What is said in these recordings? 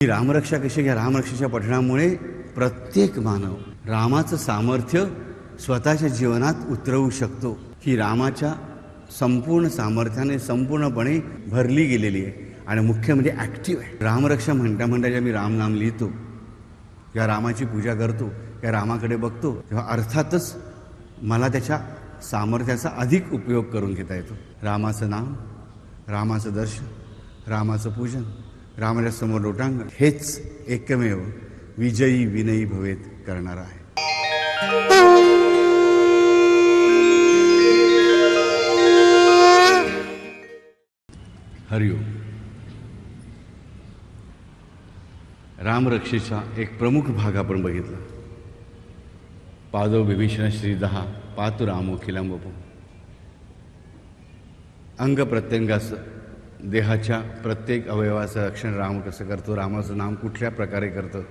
ही रामरक्षा कशी घ्या. रामरक्षेच्या पठणामुळे प्रत्येक मानव रामाचं सामर्थ्य स्वतःच्या जीवनात उतरवू शकतो. ही रामाच्या संपूर्ण सामर्थ्याने संपूर्णपणे भरली गेलेली आहे आणि मुख्य म्हणजे ॲक्टिव्ह आहे. रामरक्षा म्हणता म्हणता जेव्हा मी रामनाम लिहितो किंवा रामाची पूजा करतो किंवा रामाकडे बघतो तेव्हा अर्थातच मला त्याच्या सामर्थ्याचा अधिक उपयोग करून घेता येतो. रामाचं नाम, रामाचं दर्शन, रामाचं पूजन, रामाच्या समोर लोटांगण हेच एकमेव विजयी विनयी भवेत करणार आहे. हरिओम. रामरक्षेचा एक प्रमुख भाग आपण बघितला. पादो विभीषण श्री 10 पातु रामो खिलांबपो. अंग प्रत्यंगाचं, देहाच्या प्रत्येक अवयवाचं रक्षण राम कसं करतो, रामाचं नाम कुठल्या प्रकारे करतं,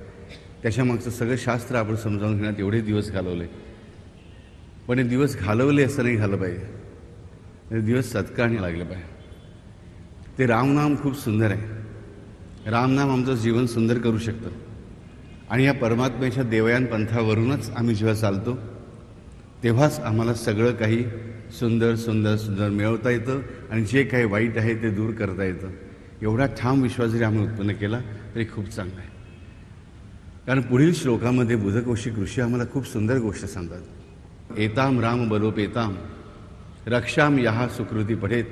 त्याच्यामागचं सगळं शास्त्र आपण समजावून घेण्यात एवढे दिवस घालवले. पण हे दिवस घालवले असं नाही झालं पाहिजे, हे दिवस सत्कारणी लागले पाहिजे. ते रामनाम खूप सुंदर आहे. रामनाम आमचं जीवन सुंदर करू शकतं आणि या परमात्म्याच्या देवयान पंथावरूनच आम्ही जेव्हा चालतो तेव्हाच आम्हाला सगळं काही सुंदर सुंदर सुंदर मिळवता येतं आणि जे काही वाईट आहे ते दूर करता येतं. एवढा ठाम विश्वास जरी आम्ही उत्पन्न केला तरी खूप चांगला आहे. कारण पुढील श्लोकामध्ये बुधकौशिक ऋषी आम्हाला खूप सुंदर गोष्ट सांगतात. एताम राम बलोपेताम रक्षाम यहा सुकृती पठेत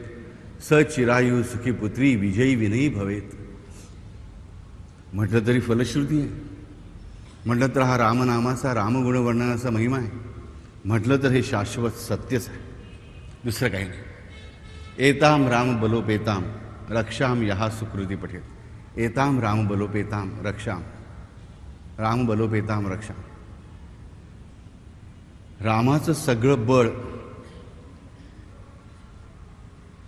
स चिरायू सुखी पुत्री विजयी विनयी भवेत. म्हटलं तरी फलश्रुती आहे, म्हटलं तर हा रामनामाचा रामगुण वर्णनाचा महिमा आहे, म्हटलं तर हे शाश्वत सत्यच आहे, दुसरं काही नाही. एताम राम बलोपेताम रक्षाम यहा सुकृती पठेत. एताम राम बलोपेताम रक्षाम, राम बलोपेताम रक्षाम. रामाचं सगळं बळ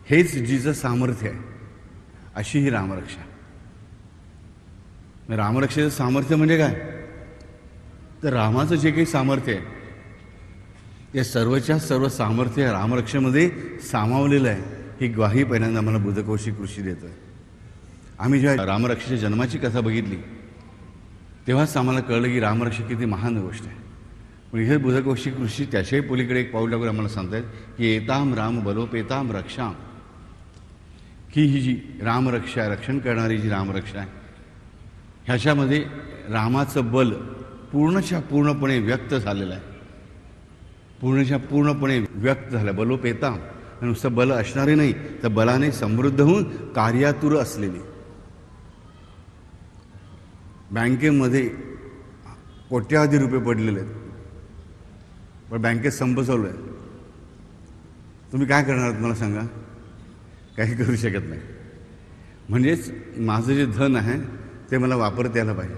हेच जिचं सामर्थ्य आहे, अशी ही रामरक्षा. रामरक्षेचं सामर्थ्य म्हणजे काय, तर रामाचं जे काही सामर्थ्य आहे ते सर्वच्या सर्व सामर्थ्य रामरक्षेमध्ये सामावलेलं आहे. ही ग्वाही पहिल्यांदा आम्हाला बुधकौशिक ऋषी देतो आहे. आम्ही जेव्हा रामरक्षेच्या जन्माची कथा बघितली तेव्हाच आम्हाला कळलं की रामरक्षा किती महान गोष्ट आहे. पण इथे बुधकौशिक ऋषी त्याच्याही पलीकडे एक पाऊल टाकून आम्हाला सांगतात की एताम राम बलोपेताम रक्षाम, की ही जी रामरक्षा रक्षण करणारी जी रामरक्षा आहे ह्याच्यामध्ये रामाचं बल पूर्णपणे व्यक्त झालेलं आहे. पूर्णपणे व्यक्त झालं. बलोपेताम नुसतं बल असणारे नाही तर बलाने समृद्ध होऊन कार्यातुर असलेली. बँकेमध्ये कोट्यावधी रुपये पडलेले आहेत पण बँकेत संप चालू आहे. तुम्ही काय करणार मला सांगा, काही करू शकत नाही. म्हणजेच माझं जे धन आहे ते मला वापरता यायला पाहिजे.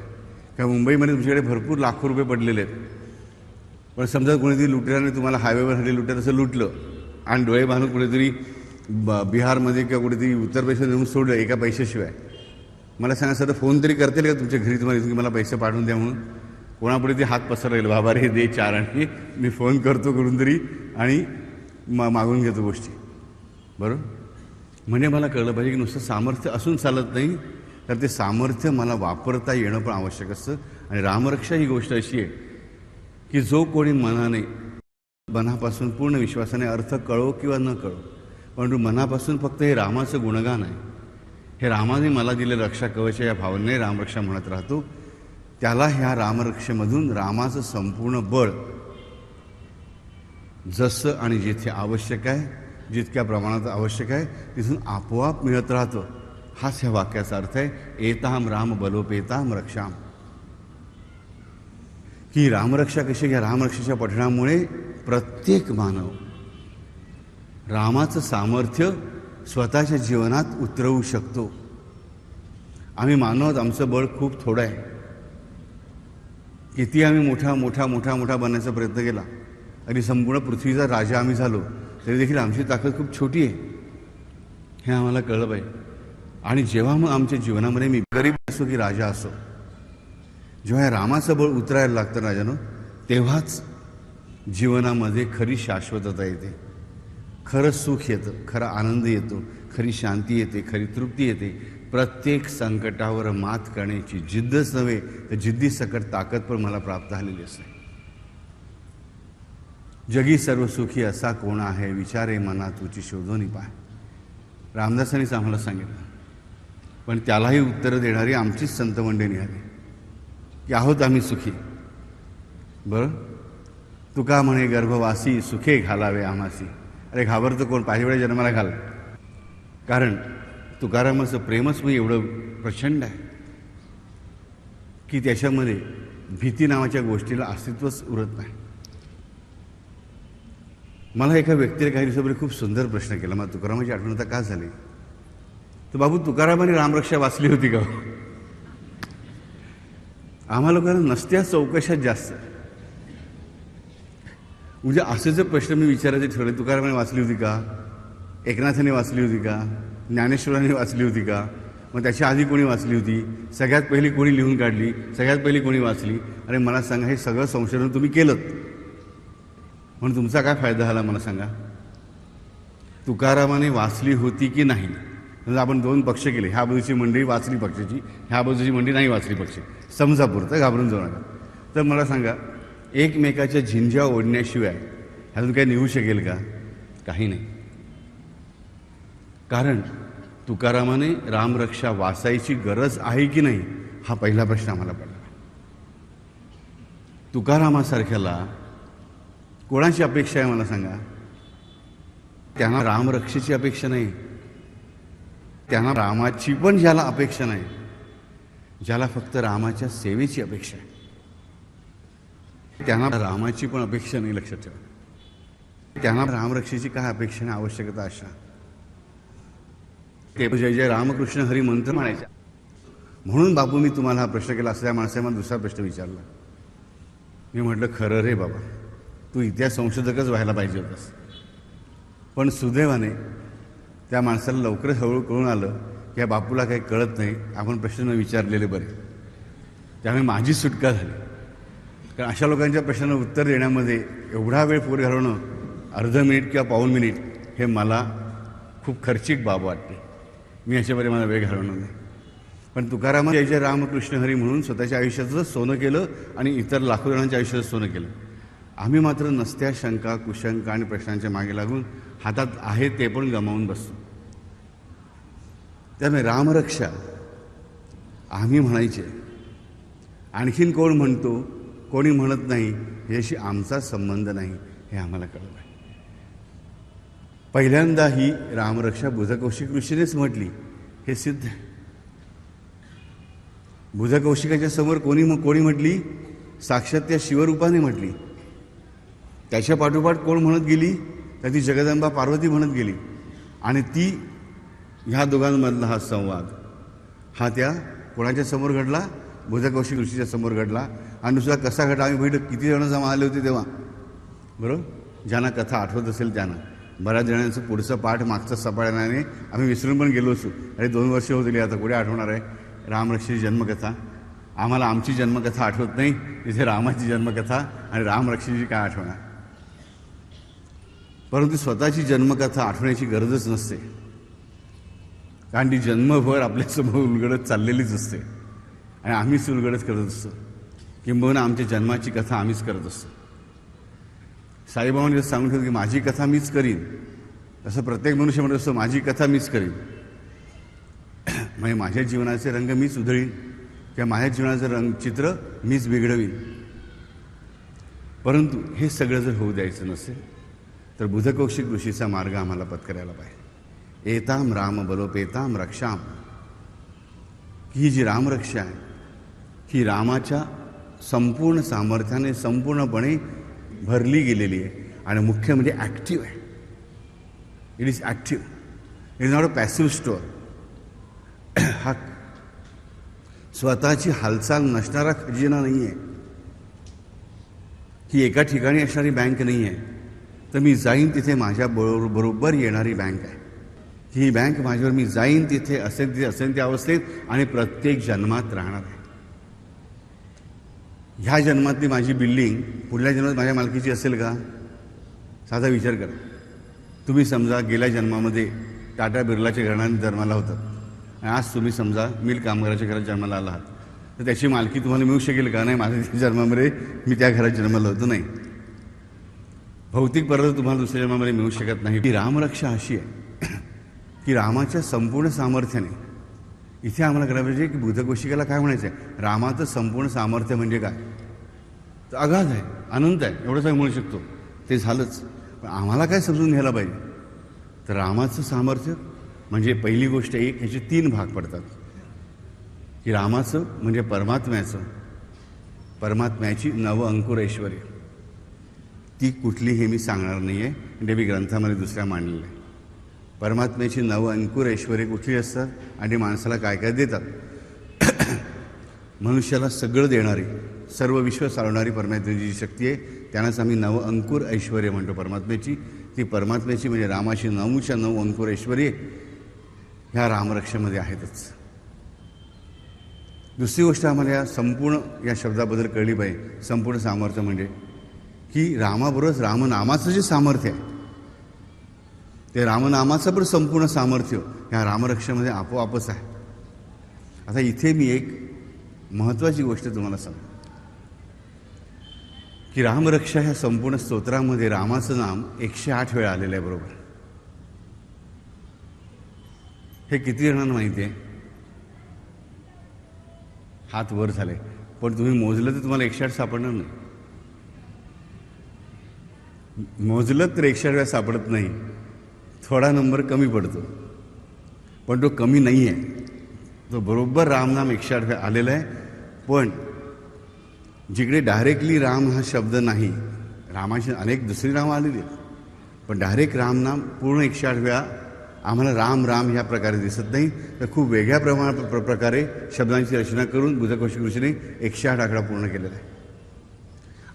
का मुंबईमध्ये तुमच्याकडे भरपूर लाखो रुपये पडलेले आहेत पण समजा कोणीतरी लुटेराने तुम्हाला हायवेवर हल्ले लुटेर असं लुटलं आणि डोळे बांधून कुठेतरी बिहारमध्ये किंवा कुठेतरी उत्तर प्रदेशात नेऊन सोडलं एका पैशाशिवाय, मला सांगा सर फोन तरी करतील का तुमच्या घरी तुम्हाला की मला पैसे पाठवून द्या म्हणून? कोणापुढे ते हात पसरलेलं, बाबा रे दे 4 आणि मी फोन करतो करून तरी आणि मागून घेतो गोष्टी, बरोबर. म्हणजे मला कळलं पाहिजे की नुसतं सामर्थ्य असून चालत नाही तर ते सामर्थ्य मला वापरता येणं पण आवश्यक असतं. आणि रामरक्षा ही गोष्ट अशी आहे की जो कोणी मनापासून पूर्ण विश्वासाने अर्थ कळो किंवा न कळो परंतु मनापासून फक्त हे रामाचं गुणगान आहे, हे रामाने मला दिले रक्षा कवच या भावनेने रामरक्षा म्हणत राहतो, त्याला ह्या रामरक्षेमधून रामाचं संपूर्ण बळ जसं आणि जिथे आवश्यक आहे, जितक्या प्रमाणात आवश्यक आहे तिथून आपोआप मिळत राहतं. हाच ह्या वाक्याचा अर्थ आहे. एताम राम बलोपेताम रक्षाम. की रामरक्षा कशी घ्या. रामरक्षेच्या पठणामुळे प्रत्येक मानव रामाचं सामर्थ्य स्वतःच्या जीवनात उतरवू शकतो. आम्ही मानवत आमचं बळ खूप थोडं आहे. किती आम्ही मोठा बनण्याचा प्रयत्न केला, अगदी संपूर्ण पृथ्वीचा राजा आम्ही झालो तरी देखील आमची ताकद खूप छोटी आहे, हे आम्हाला कळलं पाहिजे. आणि जेव्हा मग आमच्या जीवनामध्ये मी गरीब असो की राजा असो, जेव्हा रामाचं बळ उतरायला लागतं राजानं, तेव्हाच जीवनामध्ये खरी शाश्वतता येते, खरं सुख येतं, खरा आनंद येतो, खरी शांती येते, खरी तृप्ती येते, प्रत्येक संकटावर मात करण्याची जिद्दच नव्हे तर जिद्दीसकट ताकद पण मला प्राप्त झालेली असते. जगी सर्व सुखी असा कोण आहे, विचारे मना तुझी शोधून पाय. रामदासांनीच आम्हाला सांगितलं, पण त्यालाही उत्तरं देणारी आमचीच संत मंडळी निघाली की आहोत आम्ही सुखी. बरं, तुका म्हणे गर्भवासी सुखे घालावे आम्हासी. अरे घाबरतं कोण, पाहिजे वेळेस जन्माला घाल. कारण तुकारामाचं प्रेमच मग एवढं प्रचंड आहे की त्याच्यामध्ये भीती नावाच्या गोष्टीला अस्तित्वच उरत नाही. मला एका व्यक्तीने काही दिवसापूर्वी खूप सुंदर प्रश्न केला. मला तुकारामाची आठवण आता का झाली, तर बाबू तुकारामाने रामरक्षा वाचली होती का? आम्हा लोकांना नसत्या चौकशात जास्त. म्हणजे असे जर प्रश्न मी विचारायचे ठरवले, तुकारामाने वाचली होती का, एकनाथाने वाचली होती का, ज्ञानेश्वराने वाचली होती का, मग त्याच्या आधी कोणी वाचली होती, सगळ्यात पहिली कोणी लिहून काढली, सगळ्यात पहिली कोणी वाचली. अरे मला सांगा, हे सगळं संशोधन तुम्ही केलं म्हणून तुमचा काय फायदा झाला मला सांगा. तुकारामाने वाचली होती की नाही, म्हणजे आपण दोन पक्ष केले, ह्या बाजूची मंडळी वाचली पक्षाची, ह्या बाजूची मंडळी नाही वाचली पक्ष, समजा पुरतं, घाबरून जाऊ नका. तर मला सांगा, एकमेकाच्या झिंज्या ओढण्याशिवाय ह्यातून काही निघू शकेल का? काही नाही. कारण तुकारामाने रामरक्षा वाचायची गरज आहे की नाही हा पहिला प्रश्न आम्हाला पडला. तुकारामासारख्याला कोणाची अपेक्षा आहे मला सांगा? त्यांना रामरक्षेची अपेक्षा नाही, त्यांना रामाची पण ज्याला अपेक्षा नाही, ज्याला फक्त रामाच्या सेवेची अपेक्षा आहे, त्यांना रामाची पण अपेक्षा नाही. लक्षात ठेवा, त्यांना रामरक्षेची काय अपेक्षा नाही, आवश्यकता अशा ते जय जय रामकृष्ण हरी मंत्र म्हणायचा. म्हणून बापू मी तुम्हाला हा प्रश्न केला. असं त्या माणसाने मला दुसरा प्रश्न विचारला. मी म्हटलं खरं रे बाबा, तू इतिहास संशोधकच व्हायला पाहिजे होतास. पण सुदैवाने त्या माणसाला लवकरच हळूहळू कळून आलं की या बापूला काही कळत नाही, आपण प्रश्न न विचारलेले बरे. त्यामुळे माझी सुटका झाली. कारण अशा लोकांच्या प्रश्नांना उत्तर देण्यामध्ये एवढा वेळ पोर घालवणं, अर्ध मिनिट किंवा पाऊण मिनिट, हे मला खूप खर्चिक बाब वाटते. मी अशाप्रकारे मला वेळ घालवणार नाही. पण तुकारामाने जय जय रामकृष्ण हरी म्हणून स्वतःच्या आयुष्याचं सोनं केलं आणि इतर लाखो जणांच्या आयुष्याचं सोनं केलं. आम्ही मात्र नसत्या शंका, कुशंका आणि प्रश्नांच्या मागे लागून हातात आहे ते पण गमावून बसतो. त्यामुळे रामरक्षा आम्ही म्हणायचे, आणखीन कोण म्हणतो, कोणी म्हणत नाही, ह्याशी आमचा संबंध नाही, हे आम्हाला कळलं आहे. पहिल्यांदा ही रामरक्षा बुधकौशिक ऋषीनेच म्हटली, हे सिद्ध आहे. बुधकौशिकाच्या समोर कोणी म्हटली? साक्षात त्या शिवरूपाने म्हटली. त्याच्या पाठोपाठ कोण म्हणत गेली? तर ती जगदंबा पार्वती म्हणत गेली. आणि ती ह्या दोघांमधला हा संवाद हा त्या कोणाच्या समोर घडला? बुधकौशिक ऋषीच्या समोर घडला. आणि दुसरा कसा घडला आम्ही बघितलं. किती जण जमा आले होते तेव्हा, बरोबर? ज्यांना कथा आठवत असेल त्यांना. बऱ्याच जणांचं पुढचं पाठ मागचं सपाळ्याने आम्ही विसरून पण गेलो असू. अरे 2 वर्ष होत गेली, आता कुठे आठवणार आहे रामरक्षेची जन्मकथा? आम्हाला आमची जन्मकथा आठवत नाही, तिथे रामाची जन्मकथा आणि रामरक्षेची काय आठवणार? परंतु स्वतःची जन्मकथा आठवण्याची गरजच नसते, कारण ती जन्मभर आपल्यासमोर उलगडत चाललेलीच असते आणि आम्हीच उलगडत करत असतो. किंबहुना आमच्या जन्माची कथा आम्हीच करत असतो. साईबाबांनी सांगून ठेवलं की माझी कथा मीच करीन, तसं प्रत्येक मनुष्य म्हणत असतो माझी कथा मीच करीन. म्हणजे माझ्या जीवनाचे रंग मीच उधळीन किंवा माझ्या जीवनाचं चित्र मीच बिघडवीन. परंतु हे सगळं जर होऊ द्यायचं नसेल तर बुधकौशिक ऋषीचा मार्ग आम्हाला पत्करायला पाहिजे. एताम राम बलोपेताम रक्षाम. ही जी रामरक्षा आहे ही रामाच्या संपूर्ण सामर्थ्याने संपूर्णपणे भरली गेलेली आहे आणि मुख्य म्हणजे ॲक्टिव्ह आहे. It is active, it is not a passive store. हा स्वतःची हालचाल नसणारा खजिना नाही आहे. ही एका ठिकाणी असणारी बँक नाही आहे, तर मी जाईन तिथे माझ्या बरोबर येणारी बँक आहे. ही बँक माझ्यावर मी जाईन तिथे असेल त्या अवस्थेत आणि प्रत्येक जन्मात राहणार आहे. ह्या जन्मातली माझी बिल्डिंग पुढल्या जन्मात माझ्या मालकीची असेल का? साधा विचार करा. तुम्ही समजा गेल्या जन्मामध्ये टाटा बिर्लाच्या घराण्यात जन्माला होतात आणि आज तुम्ही समजा मिल कामगाराच्या घरात जन्माला आला आहात, तर त्याची मालकी तुम्हाला मिळू शकेल का? नाही, माझ्या जन्मामध्ये मी त्या घरात जन्माला होतो. नाही, भौतिक पदार्थ तुम्हाला दुसऱ्या जन्मामध्ये मिळू शकत नाही. ही रामरक्षा अशी आहे की रामाच्या संपूर्ण सामर्थ्याने, इथे आम्हाला करायला पाहिजे की बुधकोशिकाला काय म्हणायचं आहे, रामाचं संपूर्ण सामर्थ्य म्हणजे काय, तर अगाध आहे, अनंत आहे, एवढंच आम्ही म्हणू शकतो. ते झालंच. पण आम्हाला काय समजून घ्यायला पाहिजे, तर रामाचं सामर्थ्य म्हणजे पहिली गोष्ट एक, ह्याचे 3 भाग पडतात. की रामाचं म्हणजे परमात्म्याची नव अंकुर ऐश्वर्य, ती कुठली हे मी सांगणार नाही आहे, म्हणजे मी ग्रंथामध्ये दुसऱ्या मांडलेलं आहे. परमात्म्याची नव अंकुर ऐश्वर्य कुठली असतात आणि माणसाला काय काय देतात. मनुष्याला सगळं देणारी, सर्व विश्व चालवणारी परमात्म्याची जी शक्ती आहे, त्यांनाच आम्ही नव अंकुर ऐश्वर्य म्हणतो परमात्म्याची. ती परमात्म्याची म्हणजे रामाची 9च्या 9 अंकुर ऐश्वर्य ह्या रामरक्षेमध्ये आहेतच. दुसरी गोष्ट आम्हाला या संपूर्ण या शब्दाबद्दल कळली पाहिजे. संपूर्ण सामर्थ्य म्हणजे की रामाबरोबरच रामनामाचं जे सामर्थ्य आहे, ते रामनामाचं पण संपूर्ण सामर्थ्य ह्या रामरक्षेमध्ये आपोआपच आहे. आता इथे मी एक महत्त्वाची गोष्ट तुम्हाला सांगतो की रामरक्षा ह्या संपूर्ण स्तोत्रामध्ये रामाचं नाम 108 वेळा आलेलं आहे. बरोबर, हे किती जणांना माहिती आहे? हात वर झाले, पण तुम्ही मोजलं तर तुम्हाला 108 सापडणार नाही. मोजलं तर 108 वेळा सापडत नाही, थोडा नंबर कमी पडतो, पण तो कमी नाही आहे. तो बरोबर रामनाम 108 वेळा आलेला आहे. पण जिकडे डायरेक्टली राम हा शब्द नाही, रामाची अनेक दुसरी नावं आलेली आहेत, पण डायरेक्ट रामनाम पूर्ण 108 वेळा आम्हाला राम राम ह्या प्रकारे दिसत नाही, तर खूप वेगळ्या प्रकारे शब्दांची रचना करून बुधकोशिक ऋषीने 108 आकडा पूर्ण केलेला आहे.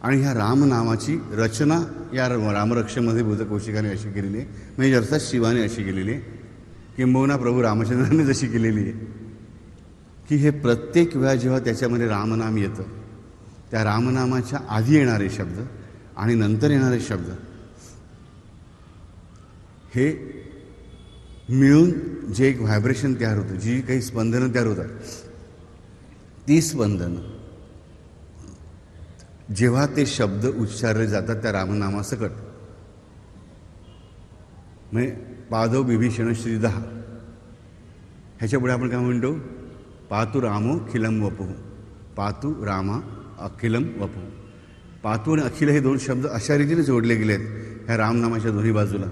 आणि ह्या रामनामाची रचना या रामरक्षेमध्ये बुधकोशिकाने अशी केलेली आहे, म्हणजे अर्थात शिवाने अशी केलेली आहे, किंबहुना प्रभू रामचंद्राने जशी केलेली आहे की हे प्रत्येक वेळा जेव्हा त्याच्यामध्ये रामनाम येतं, त्या रामनामाच्या आधी येणारे शब्द आणि नंतर येणारे शब्द हे मिळून जे एक व्हायब्रेशन तयार होतं, जी काही स्पंदनं तयार होतात, ती स्पंदनं जेव्हा ते शब्द उच्चारले जातात त्या रामनामासकट, म्हणजे पादव विभीषण श्रीदहा, ह्याच्यापुढे आपण काय म्हणतो, पातु रामो अखिलम वपुः, पातु रामा अखिलम वपुः. पातू आणि अखिल हे 2 शब्द अशा रीतीने जोडले गेले आहेत ह्या रामनामाच्या दोन्ही बाजूला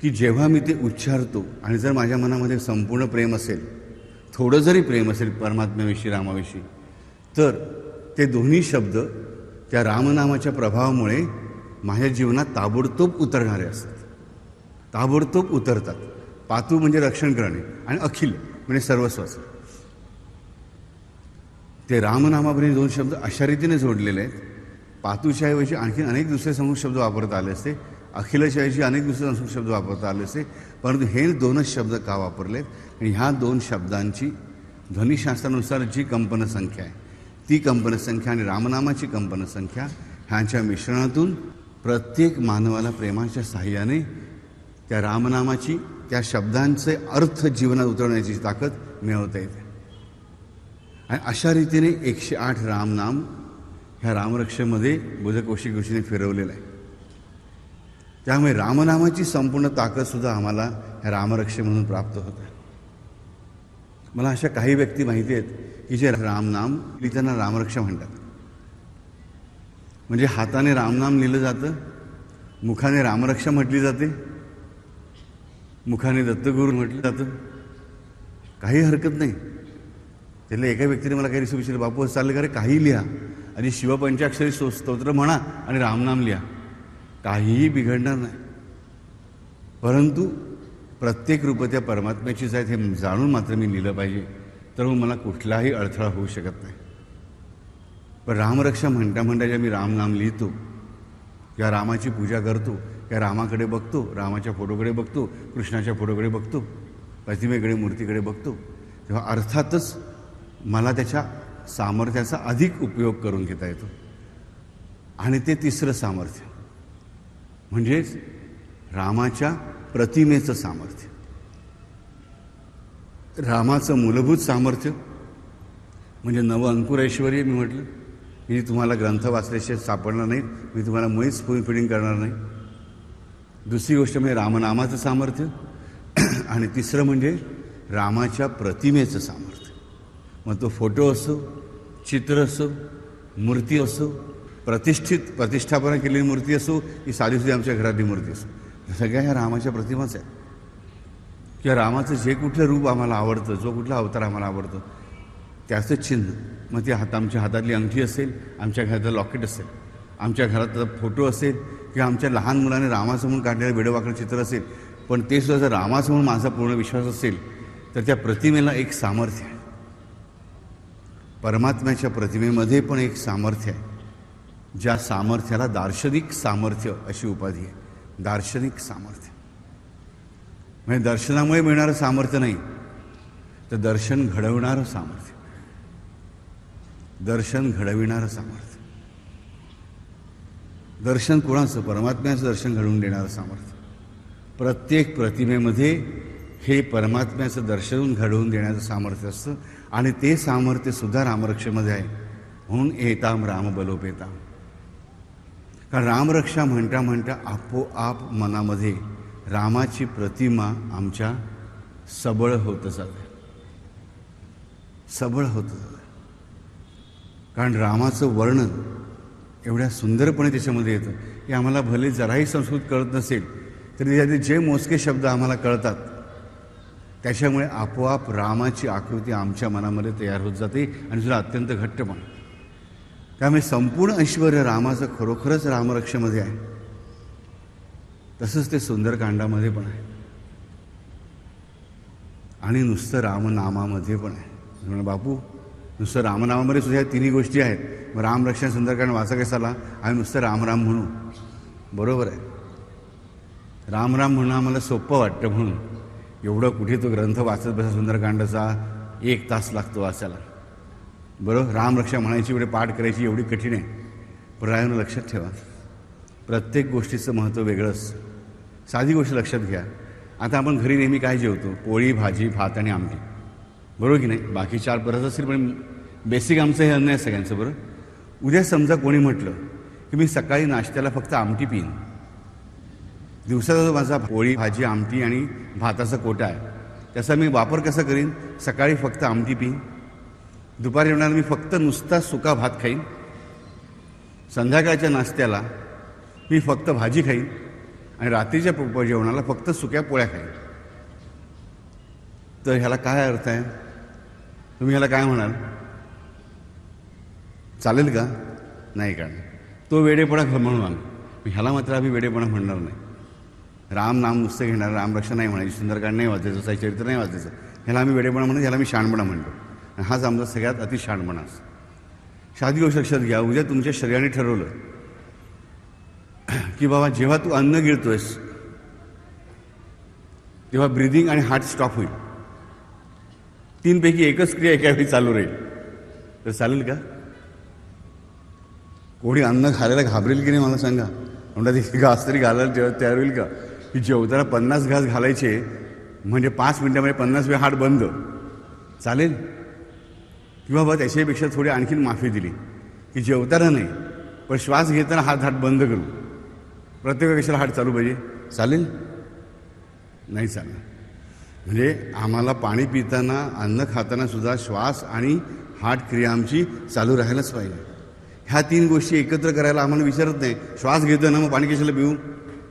की जेव्हा मी ते उच्चारतो आणि जर माझ्या मनामध्ये संपूर्ण प्रेम असेल, थोडं जरी प्रेम असेल परमात्म्याविषयी, रामाविषयी, तर ते दोन्ही शब्द त्या रामनामाच्या प्रभावामुळे माझ्या जीवनात ताबडतोब उतरणारे असतात, ताबडतोब उतरतात. पातू म्हणजे रक्षण करणे आणि अखिल म्हणजे सर्वस्वाचं. ते रामनामापर्यंत 2 शब्द अशा रीतीने जोडलेले आहेत. पातूच्या ऐवजी आणखी अनेक दुसरे संस्कृत शब्द वापरता आले असते, अखिलच्या ऐवजी अनेक दुसरे संस्कृत शब्द वापरता आले असते, परंतु हे 2च शब्द का वापरलेत? आणि ह्या 2 शब्दांची ध्वनिशास्त्रानुसार जी कंपनसंख्या आहे, ती कंपनसंख्या आणि रामनामाची कंपनसंख्या ह्यांच्या मिश्रणातून प्रत्येक मानवाला प्रेमाच्या साहाय्याने त्या रामनामाची, त्या शब्दांचे अर्थ जीवनात उतरवण्याची ताकद मिळवता येते. आणि अशा रीतीने 108 रामनाम ह्या रामरक्षेमध्ये बुधकोशिक ऋषीने फिरवलेलं आहे. त्यामुळे रामनामाची संपूर्ण ताकदसुद्धा आम्हाला ह्या रामरक्षेमधून प्राप्त होते. मला अशा काही व्यक्ती माहिती आहेत की जे रामनाम लिहिताना रामरक्षा म्हणतात. म्हणजे हाताने रामनाम लिहिलं जातं, मुखाने रामरक्षा म्हटली जाते, मुखाने दत्तगुरू म्हटलं जातं, काही हरकत नाही. त्याला एका व्यक्तीने मला काही दिवशी विचारलं, बापू असं चाललं का रे, काही लिहा आणि शिवपंचाक्षरी स्तोत्र म्हणा आणि रामनाम लिहा, काहीही बिघडणार नाही. परंतु प्रत्येक रूप त्या परमात्म्याचीच आहेत हे जाणून मात्र मी लिहिलं पाहिजे, तर मग मला कुठलाही अडथळा होऊ शकत नाही. पण रामरक्षा म्हणता म्हणता जेव्हा मी रामनाम लिहितो, या रामाची पूजा करतो, या रामाकडे बघतो, रामाच्या फोटोकडे बघतो, कृष्णाच्या फोटोकडे बघतो, प्रतिमेकडे, मूर्तीकडे बघतो, तेव्हा अर्थातच मला त्याच्या सामर्थ्याचा अधिक उपयोग करून घेता येतो. आणि ते तिसरं सामर्थ्य म्हणजेच रामाच्या प्रतिमेचं सामर्थ्य. रामाचं मूलभूत सामर्थ्य म्हणजे नव अंकुरेश्वरी मी म्हटलं, की तुम्हाला ग्रंथ वाचल्याशिवाय सापडणार नाहीत, मी तुम्हाला मुळीच स्पून फिडिंग करणार नाही. दुसरी गोष्ट म्हणजे रामनामाचं सामर्थ्य आणि तिसरं म्हणजे रामाच्या प्रतिमेचं सामर्थ्य. मग तो फोटो असो, चित्र असो, मूर्ती असो, प्रतिष्ठापना केलेली मूर्ती असो, की साधीसुधी आमच्या घरातली मूर्ती असो, सगळ्या ह्या रामाच्या प्रतिमाच आहेत. किंवा रामाचं जे कुठलं रूप आम्हाला आवडतं, जो कुठला अवतार आम्हाला आवडतो त्याचं चिन्ह, मग ती आमच्या हातातली अंगठी असेल, आमच्या घरातलं लॉकेट असेल, आमच्या घरातला फोटो असेल, किंवा आमच्या लहान मुलाने रामाचं म्हणून काढलेलं वेडवाकडं चित्र असेल, पण ते सुद्धा जर रामाचं म्हणून माझा पूर्ण विश्वास असेल तर त्या प्रतिमेला एक सामर्थ्य आहे. परमात्म्याच्या प्रतिमेमध्ये पण एक सामर्थ्य आहे, ज्या सामर्थ्याला दार्शनिक सामर्थ्य अशी उपाधी आहे. दार्शनिक सामर्थ्य म्हणजे दर्शनामुळे मिळणारं सामर्थ्य नाही, तर दर्शन घडवणारं सामर्थ्य, दर्शन घडविणारं सामर्थ्य. दर्शन कोणाचं? परमात्म्याचं दर्शन घडवून देणारं सामर्थ्य. प्रत्येक प्रतिमेमध्ये हे परमात्म्याचं दर्शन घडवून देण्याचं सामर्थ्य असतं आणि ते सामर्थ्यसुद्धा रामरक्षेमध्ये आहे. म्हणून एताम राम बलोपेताम. कारण रामरक्षा म्हणता म्हणता आपोआप मनामध्ये रामाची प्रतिमा आमच्या सबळ होत जाते, सबळ होत जाते. कारण रामाचं वर्णन एवढ्या सुंदरपणे त्याच्यामध्ये येतं की आम्हाला भले जराही संस्कृत कळत नसेल तरी त्याचे जे मोजके शब्द आम्हाला कळतात त्याच्यामुळे आपोआप रामाची आकृती आमच्या मनामध्ये तयार होत जाते आणि सुद्धा अत्यंत घट्टपणे. त्यामुळे संपूर्ण ऐश्वर्य रामाचं खरोखरच रामरक्षेमध्ये आहे. तसंच ते सुंदरकांडामध्ये पण आहे आणि नुसतं रामनामामध्ये पण आहे. म्हणून बापू नुसतं रामनामामध्ये सुद्धा ह्या तिन्ही गोष्टी आहेत, मग रामरक्षण सुंदरकांड वाचा कशाला? आम्ही नुसतं रामराम म्हणू. बरोबर आहे, रामराम म्हणणं आम्हाला सोपं वाटतं म्हणून एवढं कुठे तो ग्रंथ वाचत बसा सुंदरकांडाचा 1 तास लागतो वाचायला. बरोबर, रामरक्षा म्हणायची एवढे पाठ करायची एवढी कठीण आहे. पण रायानं लक्षात ठेवा, प्रत्येक गोष्टीचं महत्त्व वेगळं असतं. साधी गोष्ट लक्षात घ्या, आता आपण घरी नेहमी काय जेवतो? पोळी, भाजी, भात आणि आमटी, बरोबर की नाही? बाकी 4 परत असेल पण बेसिक आमचं हे अन्न आहे सगळ्यांचं. बरं, उद्या समजा कोणी म्हटलं की मी सकाळी नाश्त्याला फक्त आमटी पिईन, दिवसाचा जो माझा पोळी, भाजी, आमटी आणि भाताचा कोटा आहे त्याचा मी वापर कसा करीन? सकाळी फक्त आमटी पिईन, दुपारी जेवणाला मी फक्त नुसता सुका भात खाईन, संध्याकाळच्या नाश्त्याला मी फक्त भाजी खाईन आणि रात्रीच्या जेवणाला फक्त सुक्या पोळ्या खाईन. तर ह्याला काय अर्थ आहे? तुम्ही ह्याला काय म्हणाल? चालेल का? नाही का? तो वेडेपणा म्हणून आम्ही, ह्याला मात्र आम्ही वेडेपणा म्हणणार नाही. राम नाम नुसतं घेणार, रामरक्षा नाही म्हणायची, सुंदरकांड नाही वाचायचं, साई चरित्र नाही वाचायचं, ह्याला आम्ही वेडेपणा म्हणतो, ह्याला मी शहाणपणा म्हणतो. हाच आमचा सगळ्यात अति शहाणपणा असतो. साधी गोष्ट लक्षात घ्या, उद्या तुमच्या शरीराने ठरवलं की बाबा जेव्हा तू अन्न गिळतोयस तेव्हा ब्रिदिंग आणि हार्ट स्टॉप होईल, 3 पैकी एकच क्रिया एका वेळी चालू राहील, तर चालेल का? कोणी अन्न घालायला घाबरेल की नाही मला सांगा? म्हणतात एक घास तरी घालायला तयार होईल का? की जेवताना 50 घास घालायचे म्हणजे 5 मिनिटामध्ये 50 वेळा हात बंद, चालेल? किंवा बाबा त्याच्यापेक्षा थोडी आणखीन माफी दिली की जेवताना नाही पण श्वास घेताना हात बंद करू, प्रत्येक कशाला हात चालू पाहिजे? चालेल? नाही चालेल. म्हणजे आम्हाला पाणी पिताना, अन्न खाताना सुद्धा श्वास आणि हार्ट क्रिया आमची चालू राहायलाच पाहिजे. ह्या 3 गोष्टी एकत्र करायला आम्हाला विचारत नाही. श्वास घेताना मग पाणी कशाला पिऊ?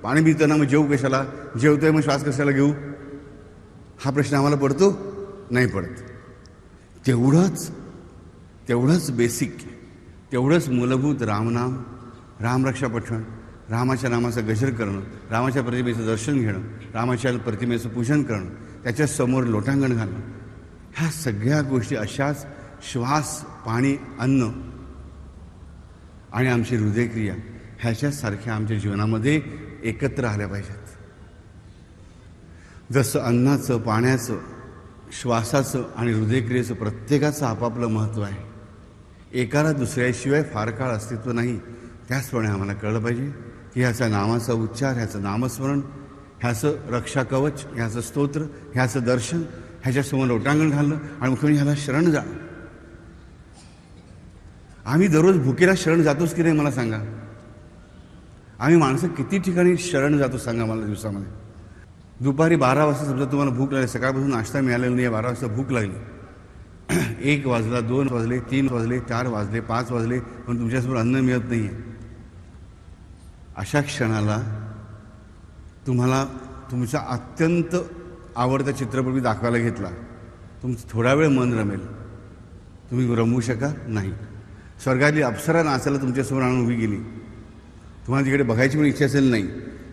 पाणी पिताना मग जेवू कशाला? जेवतोय मग श्वास कशाला घेऊ? हा प्रश्न आम्हाला पडतो? नाही पडत. तेवढंच बेसिक, तेवढंच मूलभूत रामनाम, रामरक्षा पठण, रामाच्या नामाचा गजर करणं, रामाच्या प्रतिमेचं दर्शन घेणं, रामाच्या प्रतिमेचं पूजन करणं, त्याच्यासमोर लोटांगण घालणं, ह्या सगळ्या गोष्टी अशाच श्वास, पाणी, अन्न आणि आमची हृदयक्रिया ह्याच्यासारख्या आमच्या जीवनामध्ये एकत्र आल्या पाहिजेत. जसं अन्नाचं, पाण्याचं, श्वासाचं आणि हृदयक्रियेचं प्रत्येकाचं आपापलं महत्त्व आहे, एकाला दुसऱ्याशिवाय फार काळ अस्तित्व नाही. त्याचप्रमाणे आम्हाला कळलं पाहिजे की ह्याचा नामाचा उच्चार, ह्याचं नामस्मरण, ह्याचं रक्षा कवच, ह्याचं स्तोत्र, ह्याचं दर्शन, ह्याच्यासमोर लोटांगण घाललं आणि मुख्यमंत्री ह्याला शरण जा. आम्ही दररोज भुकेला शरण जातोच की नाही मला सांगा. आम्ही माणसं किती ठिकाणी शरण जातो सांगा मला दिवसामध्ये. दुपारी 12 वाजता समजा तुम्हाला भूक लागली, सकाळपासून नाश्ता मिळालेला नाही, 12 वाजता भूक लागली, 1 वाजला, 2 वाजले, 3 वाजले, 4 वाजले, 5 वाजले, पण तुमच्यासमोर अन्न मिळत नाही आहे. अशा क्षणाला तुम्हाला तुमचा अत्यंत आवडता चित्रपट दाखवायला घेतला, तुमचं थोडा वेळ मन रमेल, तुम्ही रमवू शका नाही. स्वर्गातली अप्सरा नाचायला तुमच्यासमोर आणून उभी गेली, तुम्हाला तिकडे बघायची पण इच्छा असेल नाही,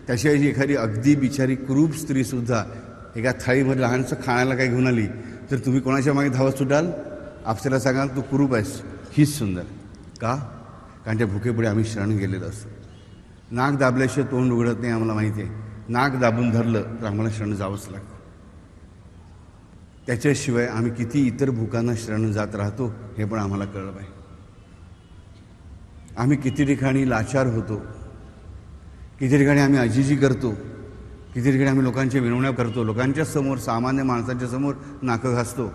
त्याशिवाय एखादी अगदी बिचारी कुरूप स्त्रीसुद्धा एका थाळीमध्ये लहानसं खाण्याला काही घेऊन आली तर तुम्ही कोणाच्या मागे धावत सुटाल? अप्सरेला सांगाल तू कुरूप आहेस, हीच सुंदर. का? कारण त्या भुकेपुढे आम्ही शरण गेलेलो असतो. नाक दाबल्याशिवाय तोंड उघडत नाही आम्हाला माहिती आहे. नाक दाबून धरलं तर आम्हाला शरण जावंच लागतं. त्याच्याशिवाय आम्ही किती इतर भुकांना शरण जात राहतो हे पण आम्हाला कळलं पाहिजे. आम्ही किती ठिकाणी लाचार होतो, किती ठिकाणी आम्ही अजिजी करतो, किती ठिकाणी आम्ही लोकांच्या विनवण्या करतो, लोकांच्या समोर, सामान्य माणसांच्या समोर नाकं घासतो.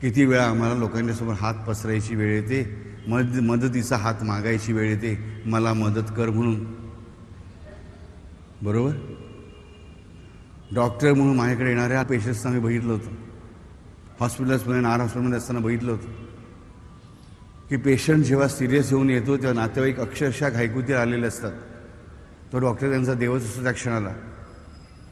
किती वेळा आम्हाला लोकांच्या समोर हात पसरायची वेळ येते, मदतीचा हात मागायची वेळ येते, मला मदत कर म्हणून. बरोबर? डॉक्टर म्हणून माझ्याकडे येणाऱ्या पेशंट्सना मी बघितलं होतं, हॉस्पिटल्समध्ये, नार हॉस्पिटलमध्ये असताना बघितलं होतं की पेशंट जेव्हा सिरियस होऊन येतो तेव्हा नातेवाईक अक्षरशः घाईकुतीला आलेले असतात. तो डॉक्टर त्यांचा देवच असतो त्या क्षणाला.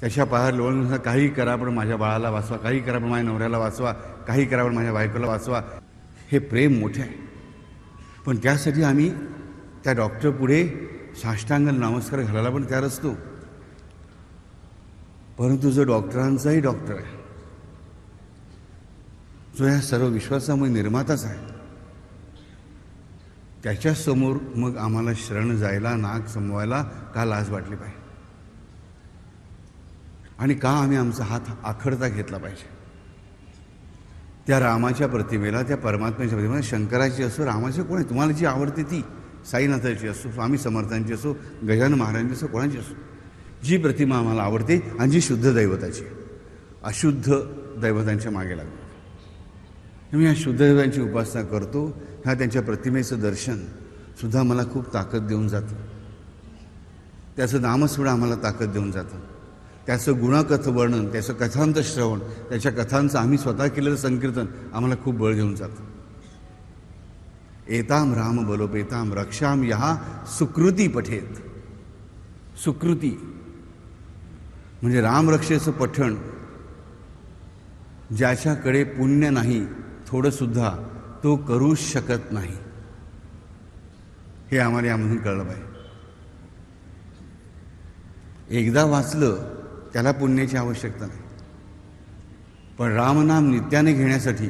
त्याच्या पायावर लोळून काही करा पण माझ्या बाळाला वाचवा, काही करा पण माझ्या नवऱ्याला वाचवा, काही करा पण माझ्या बायकोला वाचवा. हे प्रेम मोठे आहे. पण त्यासाठी आम्ही त्या डॉक्टर पुढे साष्टांग नमस्कार घालायला पण तयार असतो. परंतु जो डॉक्टरांचाही डॉक्टर आहे, जो या सर्व विश्वासामुळे निर्माताच आहे, त्याच्यासमोर मग आम्हाला शरण जायला, नाक समवायला का लाज वाटली पाहिजे? आणि का आम्ही आमचा हात आखडता घेतला पाहिजे? त्या रामाच्या प्रतिमेला, त्या परमात्म्याच्या प्रतिमेला, शंकराची असो, रामाची कोण आहे तुम्हाला जी आवडते ती, साईनाथाची असो, स्वामी समर्थांची असो, गजानन महाराजांची असो, कोणाची असो, जी प्रतिमा आम्हाला आवडते आणि जी शुद्ध दैवताची, अशुद्ध दैवतांच्या मागे लागतो. मी या शुद्ध दैवतांची उपासना करतो. ह्या त्यांच्या प्रतिमेचं दर्शन सुद्धा मला खूप ताकद देऊन जातं. त्याचं नामस्मरण आम्हाला ताकद देऊन जातं. त्याचं गुणकथ वर्णन, त्याचं कथांत श्रवण, त्याच्या कथांचं आम्ही स्वतः केलेलं संकीर्तन आम्हाला खूप बळ देऊन जातं. एताम राम बलोपेताम रक्षाम यहा सुकृती पठेत. सुकृती म्हणजे रामरक्षेचं पठण, ज्याच्याकडे पुण्य नाही थोडंसुद्धा, तो करूच शकत नाही. हे आम्हाला यामधून कळलं पाहिजे. एकदा वाचलं त्याला पुण्याची आवश्यकता नाही, पण रामनाम नित्याने घेण्यासाठी,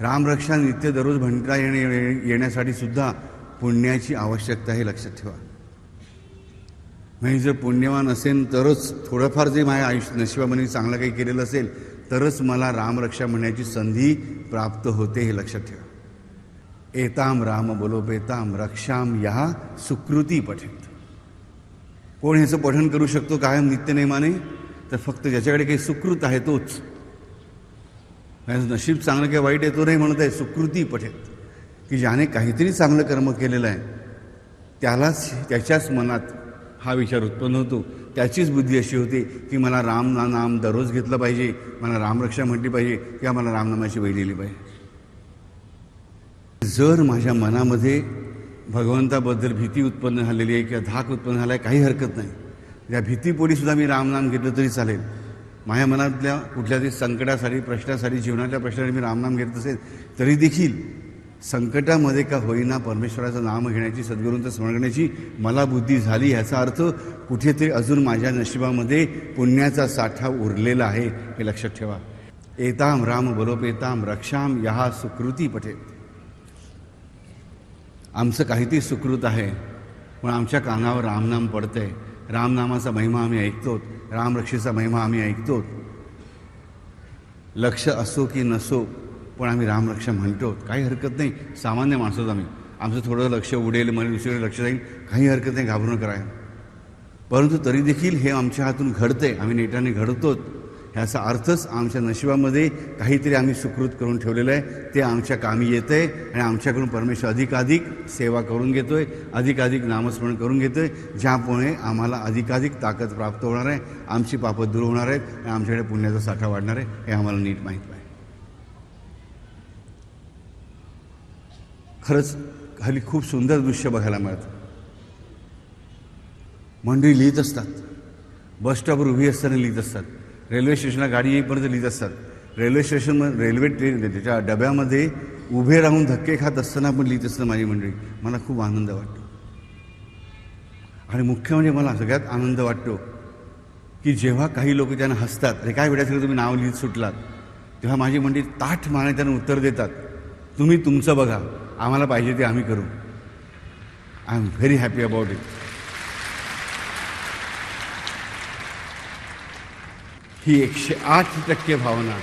रामरक्षा नित्य दररोज म्हणता येण्यासाठी सुद्धा पुण्याची आवश्यकता हे लक्षात ठेवा. म्हणजे जर पुण्यवान असेल तरच, थोडंफार जे माझ्या नशिबामध्ये चांगलं काही केलेलं असेल तरच मला रामरक्षा म्हणण्याची संधी प्राप्त होते, हे लक्षात ठेवा. एताम राम बलोपेताम रक्षाम यहा सुकृती पठेत. कोण ह्याचं पठण करू शकतो कायम नित्यनेमाने? तर फक्त ज्याच्याकडे काही सुकृत आहे तोच. नशीब चांगलं किंवा वाईट आहे तो नाही म्हणत आहे, सुकृती पठेत, की ज्याने काहीतरी चांगलं कर्म केलेलं आहे त्यालाच, त्याच्याच मनात हा विचार उत्पन्न होतो, त्याचीच बुद्धी अशी होते की मला राम नाम दररोज घेतलं पाहिजे, मला रामरक्षा म्हटली पाहिजे, किंवा मला रामनामाची वही लिहिली पाहिजे. जर माझ्या मनामध्ये भगवंताबद्दल भीती उत्पन्न झालेली आहे किंवा धाक उत्पन्न झाला आहे, काही हरकत नाही. त्या भीतीपोटीसुद्धा मी रामनाम घेतलं तरी चालेल. माझ्या मनातल्या कुठल्या तरी संकटासाठी, प्रश्नासाठी, जीवनाच्या प्रश्नासाठी मी रामनाम घेत असेल तरी देखील संकटामध्ये का होईना परमेश्वराचं नाम घेण्याची, सद्गुरूंचं स्मरण करण्याची मला बुद्धी झाली. ह्याचा अर्थ कुठेतरी अजून माझ्या नशिबामध्ये पुण्याचा साठा उरलेला आहे, हे लक्षात ठेवा. एताम राम बलोपेताम रक्षाम यहा सुकृती पठेत. आमचं काहीतरी सुकृत आहे, पण आमच्या कानावर रामनाम पडतंय, रामनामाचा महिमा आम्ही ऐकतो, रामरक्षेचा महिमा आम्ही ऐकतो. लक्ष असो की नसो पण आम्ही रामरक्षा म्हणतो, काही हरकत नाही. सामान्य माणसंच आम्ही, आमचं थोडं लक्ष उडेल, मला दुसरीकडे लक्ष जाईल, काही हरकत नाही, घाबरून करायला. परंतु तरी देखील हे आमच्या हातून घडतंय, आम्ही नेटाने घडतो. ह्याचा अर्थच आमच्या नशिबामध्ये काहीतरी आम्ही सुकृत करून ठेवलेलं आहे, ते आमच्या कामी येतं आहे आणि आमच्याकडून परमेश्वर अधिकाधिक सेवा करून घेतो आहे, अधिकाधिक नामस्मरण करून घेतो आहे, ज्यामुळे आम्हाला अधिकाधिक ताकद प्राप्त होणार आहे, आमची पापं दूर होणार आहेत आणि आमच्याकडे पुण्याचा साठा वाढणार आहे, हे आम्हाला नीट माहीत आहे. खरंच हल्ली खूप सुंदर दृश्य बघायला मिळतं. मंडळी लिहित असतात, बस स्टॉपवर उभी असताना लिहित असतात, रेल्वे स्टेशनला गाडी येईपर्यंत लिहित असतात, रेल्वे स्टेशनमध्ये रेल्वे ट्रेन त्याच्या डब्यामध्ये उभे राहून धक्के खात असताना पण लिहित असतं माझी मंडळी. मला खूप आनंद वाटतो. आणि मुख्य म्हणजे मला सगळ्यात आनंद वाटतो की जेव्हा काही लोक त्यांना हसतात, अरे काय वेळासाठी तुम्ही नाव लिहित सुटलात, तेव्हा माझी मंडळी ताठ माने त्यांना उत्तर देतात, तुम्ही तुमचं बघा, आम्हाला पाहिजे ते आम्ही करू. I am very happy about it. ही 108% भावना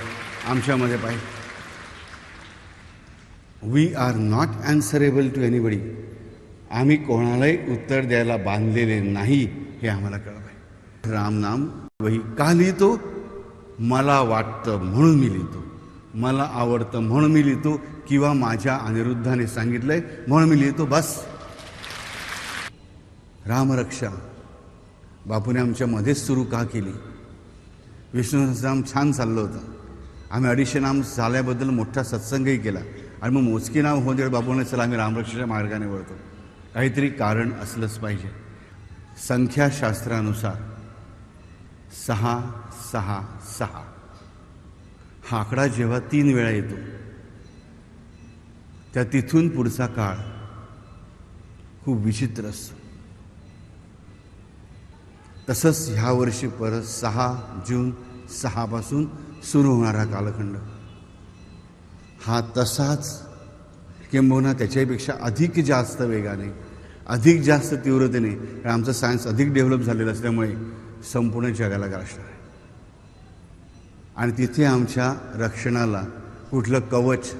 आमच्यामध्ये पाहिजे. We are not answerable to anybody. आम्ही कोणालाही उत्तर द्यायला बांधलेले नाही, हे आम्हाला कळलं पाहिजे. रामनाम वही का लिहितो? मला वाटतं म्हणून मी लिहितो, मला आवडतं म्हणून मी लिहितो, किंवा माझ्या अनिरुद्धाने सांगितलंय म्हणून मी लिहितो, बस. रामरक्षा बापूने आमच्या मध्येच सुरू का केली? विष्णू सहस्त्रनाम छान चाललं होतं, आम्ही 250 नाम झाल्याबद्दल मोठा सत्संगही केला आणि मग मोजकी नाव होते बापूने चला आम्ही रामरक्षाच्या मार्गाने वळतो. काहीतरी कारण असलंच पाहिजे. संख्याशास्त्रानुसार 666 हा आकडा जेव्हा 3 वेळा येतो त्या तिथून पुढचा काळ खूप विचित्र असतो. तसंच ह्या वर्षी परत 6 जून 6 पासून सुरू होणारा कालखंड हा तसाच किंबहुना त्याच्यापेक्षा अधिक जास्त वेगाने, अधिक जास्त तीव्रतेने, कारण आमचं सायन्स अधिक डेव्हलप झालेलं असल्यामुळे संपूर्ण जगाला ग्रासणार आहे. आणि तिथे आमच्या रक्षणाला कुठलं कवच,